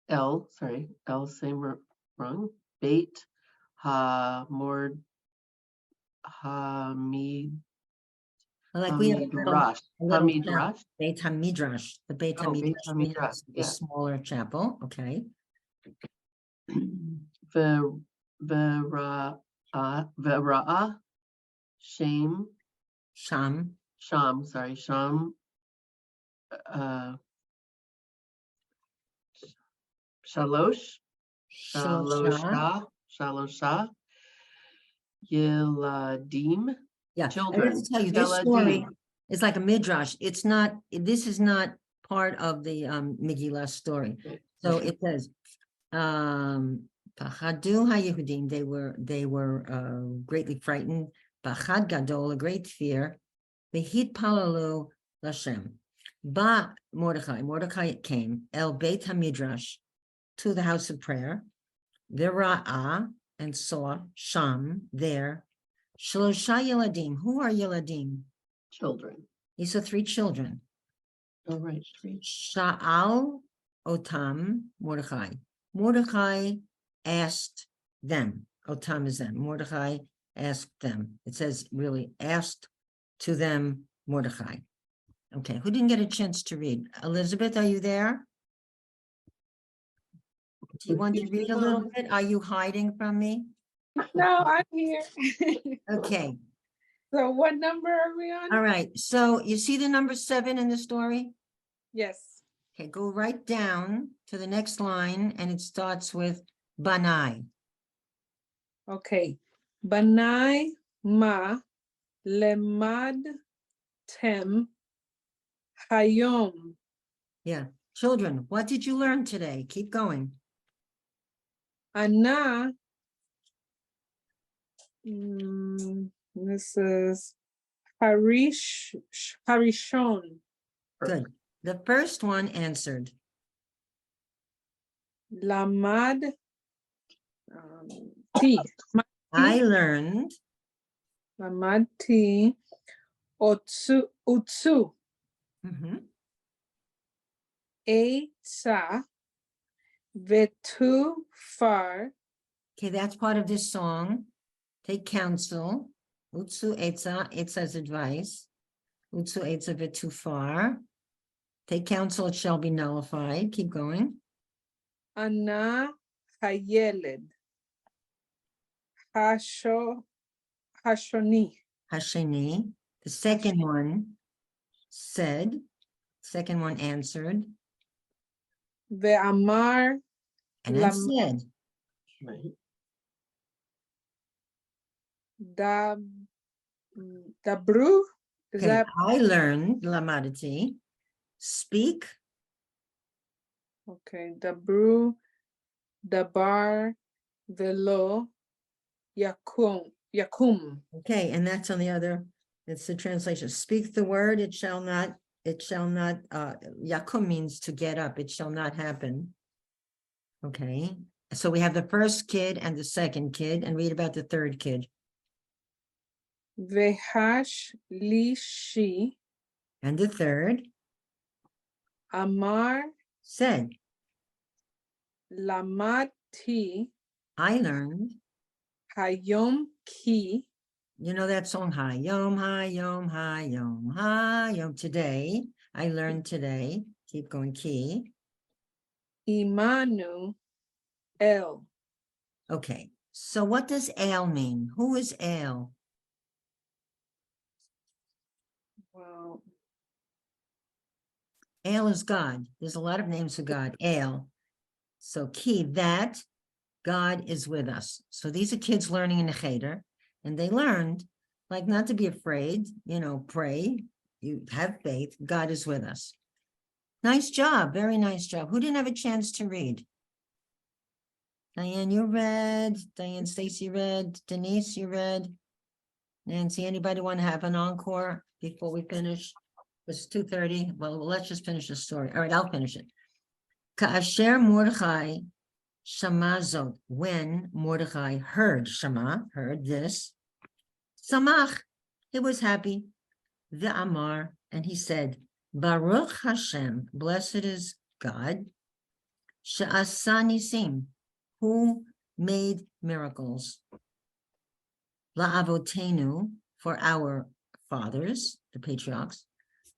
El. Sorry, El same wrong. Beit Hamid like we have Hamidrash. a little Hamidrash. Beit HaMidrash. The Beit Oh, Beit HaMidrash we have Hamidrash, is a yeah. smaller chapel. Okay. Vera'ah Shame Sham, Sham. Sorry, Sham. Shalosh. Shlosha. Shalosha. Yeladim. Yeah, I Children. have to tell you, this Yeladim. story is like a midrash. It's not, this is not part of the Megillah story. So it says, Pachadu HaYehudim, they were greatly frightened. Pachad Gadol, a great fear. V'hit palalu Lashem. Ba Mordechai came, El Beit HaMidrash, to the house of prayer. Vira'ah, and saw Sham there. Shlosha Yeladim. Who are Yeladim? Children. He saw 3 children. Oh, right. 3. Sha'al Otam Mordechai. Mordechai asked them. Otam is them. Mordechai asked them. It says really asked to them Mordechai. Okay, who didn't get a chance to read? Elizabeth, are you there? Do you want to read a little bit? Are you hiding from me? No, I'm here. Okay, So what number are we on? all right. So you see the number 7 in the story? Yes. Okay, go right down to the next line and it starts with Banai. Okay. Banai ma lemad tem hayom. Yeah, children, what did you learn today? Keep going. Ana. This is Harishon. Good. The first one answered. Lamad. T. I learned. Lamad T. Utsu. Mhm. Eitza. Vetu far. Okay, that's part of this song. Take counsel. Utsu etza, etza's advice. Utsu etza bit too far. Take counsel, it shall be nullified. Keep going. Ana hayeled. Hashoni. Hasheni. The second one said, second one answered, Ve'amar and then Lam- said, Dabru. Is okay, that I learned, lamadati, speak, okay? Dabru, Dabar, Velo, Yakum. okay, and that's on the other, it's the translation, speak the word, it shall not, yakum means to get up, it shall not happen. Okay, so we have the first kid and the second kid, and read about the third kid. Vehash Lishi, And the third Amar said, Lamati, I learned, Hayom Ki, you know that song, Hayom, Hayom, Hayom, Hayom, today, I learned today, keep going, ki. Imanu El. Okay, so what does El mean? Who is El? Wow. El is God. There's a lot of names for God. El. So ki, that God is with us. So these are kids learning in the Cheder, and they learned like not to be afraid, pray, you have faith, God is with us. Nice job, very nice job. Who didn't have a chance to read? Diane, you read. Diane, Stacy read. Denise, you read. Nancy, anybody want to have an encore before we finish? It's 2:30. Well, let's just finish the story. All right, I'll finish it. Ka'asher Mordechai Shamazot, when Mordechai heard this, Samach, he was happy. The Amar, and he said, Baruch Hashem, blessed is God, She'asa nisim, who made miracles. La'avotenu, for our fathers, the patriarchs,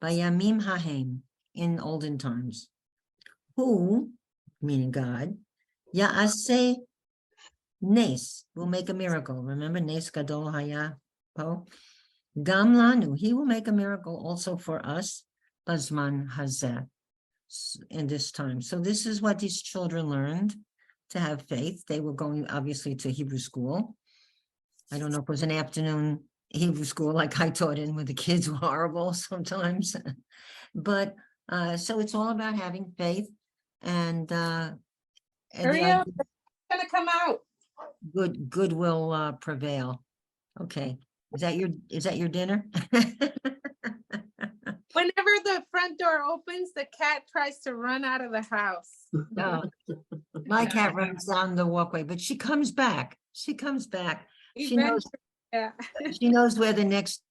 Bayamim hahem, in olden times. Who, meaning God, Ya'aseh Nes, will make a miracle. Remember, Nes Gadol Haya Po? Gam Lanu, he will make a miracle also for us, Bazman Hazeh, in this time. So this is what these children learned, to have faith. They were going obviously to Hebrew school. I don't know if it was an afternoon Hebrew school like I taught in, where the kids were horrible sometimes. But so it's all about having faith and Hurry up, it's gonna come out. good will prevail. Okay. Is that your dinner? Whenever the front door opens, the cat tries to run out of the house. No. My cat runs down the walkway, but she comes back. She knows, Eventually, yeah. she knows where the next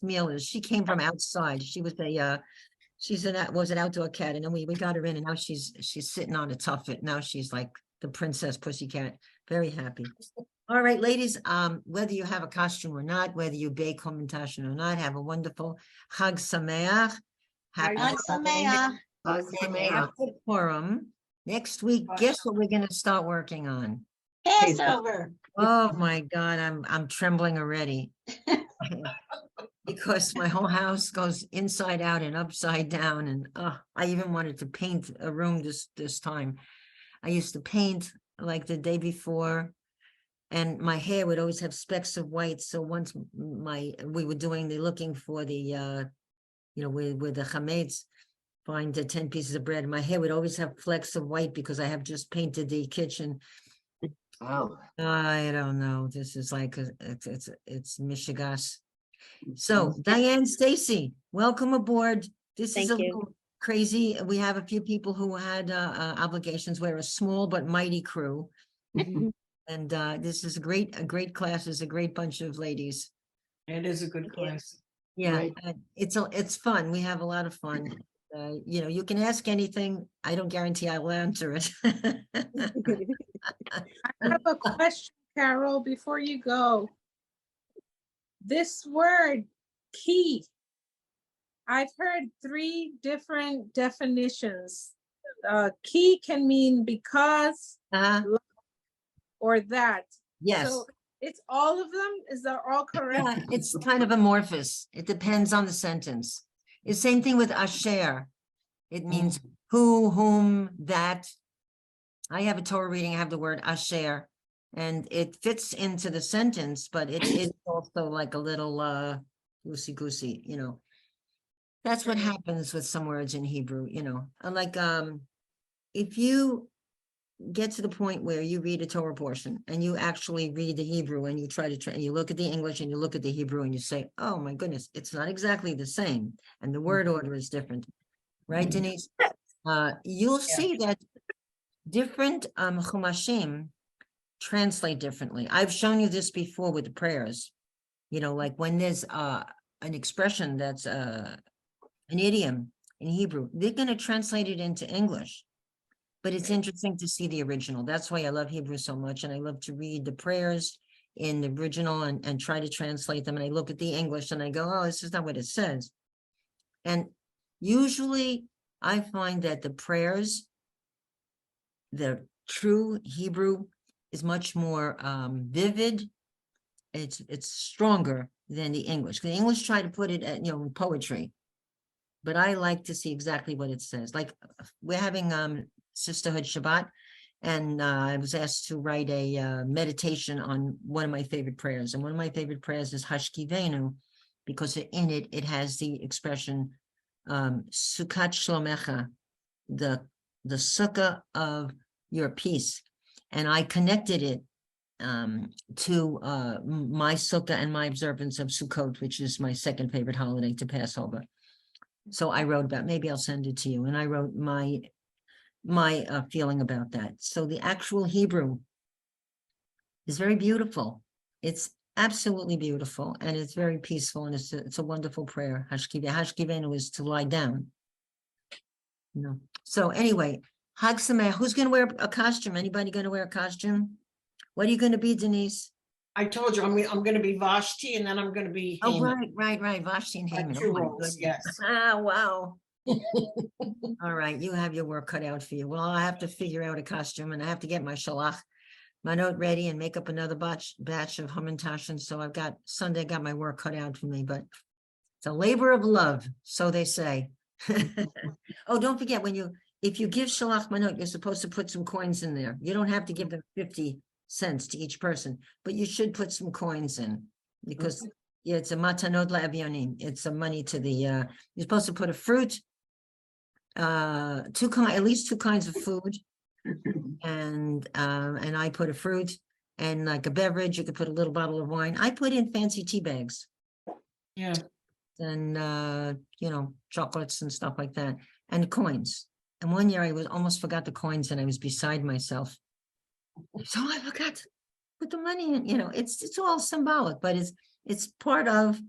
meal is. She came from outside. She was was an outdoor cat, and then we got her in, and now she's sitting on a tuffet. Now she's like the princess pussycat, very happy. All right, ladies, whether you have a costume or not, whether you bake komentashen or not, have a wonderful Chag Sameach. Happy Chag Sameach. And after Purim, next week, guess what we're going to start working on? Passover. Oh, my God, I'm trembling already. Because my whole house goes inside out and upside down, and I even wanted to paint a room this time. I used to paint like the day before, and my hair would always have specks of white. So once we were looking for the with the chametz, find the 10 pieces of bread, my hair would always have flecks of white because I have just painted the kitchen. Wow. I don't know. This is like it's Michigas. So Diane Stacy, welcome aboard. This is Thank a you. little crazy. We have a few people who had obligations. We're a small but mighty crew. Mhm. And this is a great class. It's a great bunch of ladies. It is a good Thank you. class. Yeah, Right. it's fun. We have a lot of fun. You can ask anything. I don't guarantee I will answer it. I have a question, Carol, before you go. This word, key. I've heard 3 different definitions. Key can mean because Uh, or that. yes. So it's all of them? Is that all correct? Yeah, it's kind of amorphous. It depends on the sentence. It's same thing with asher. It means who, whom, that. I have a Torah reading, I have the word asher, and it fits into the sentence, but it is also like a little loosey-goosey, That's what happens with some words in Hebrew, Like if you get to the point where you read a Torah portion and you actually read the Hebrew and you try to and you look at the English and you look at the Hebrew and you say, oh my goodness, it's not exactly the same. And the word order is different. Right, Denise? You'll see that different chumashim translate differently. I've shown you this before with the prayers. Like when there's an expression that's an idiom in Hebrew, they're going to translate it into English. But it's interesting to see the original. That's why I love Hebrew so much. And I love to read the prayers in the original and try to translate them. And I look at the English and I go, oh, this is not what it says. And usually I find that the prayers, the true Hebrew is much more vivid. It's stronger than the English. The English try to put it at, in poetry. But I like to see exactly what it says. Like we're having Sisterhood Shabbat, and I was asked to write a meditation on one of my favorite prayers. And one of my favorite prayers is Hashkivenu, because in it has the expression Sukkot Shlomecha, the sukkah of your peace. And I connected it to my sukkah and my observance of Sukkot, which is my second favorite holiday to Passover. So I wrote about, maybe I'll send it to you. And I wrote my feeling about that. So the actual Hebrew is very beautiful. It's absolutely beautiful, and it's very peaceful, and it's a wonderful prayer. Hashkivenu is to lie down. So anyway, Hag Sameach. Who's going to wear a costume? Anybody going to wear a costume? What are you going to be, Denise? I told you, I'm going to be Vashti, and then I'm going to be Oh, Haman. right. Vashti and Haman. 2 Oh, my roles, goodness. yes. Wow. All right, you have your work cut out for you. Well, I have to figure out a costume, and I have to get my shalach, my note ready, and make up another batch of hamantashen. So I've got Sunday, got my work cut out for me, but it's a labor of love, so they say. Oh, don't forget, if you give shalach manot, you're supposed to put some coins in there. You don't have to give them 50 cents to each person, but you should put some coins in, because it's a matanot la'avyonim. It's some money to the you're supposed to put a fruit, at least 2 kinds of food, and I put a fruit and like a beverage. You could put a little bottle of wine. I put in fancy tea bags. Yeah. And chocolates and stuff like that, and coins. And one year I almost forgot the coins, and I was beside myself. So I forgot to put the money in. It's all symbolic, but it's part of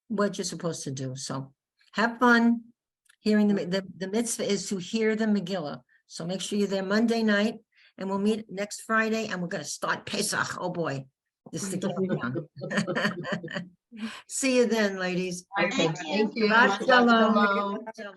what you're supposed to do. So have fun hearing the mitzvah is to hear the Megillah. So make sure you're there Monday night, and we'll meet next Friday, and we're going to start Pesach. Oh boy, this is the countdown. See you then, ladies. Okay, Thank you. thank you. Shabbat Shabbat shalom. shalom. Shalom.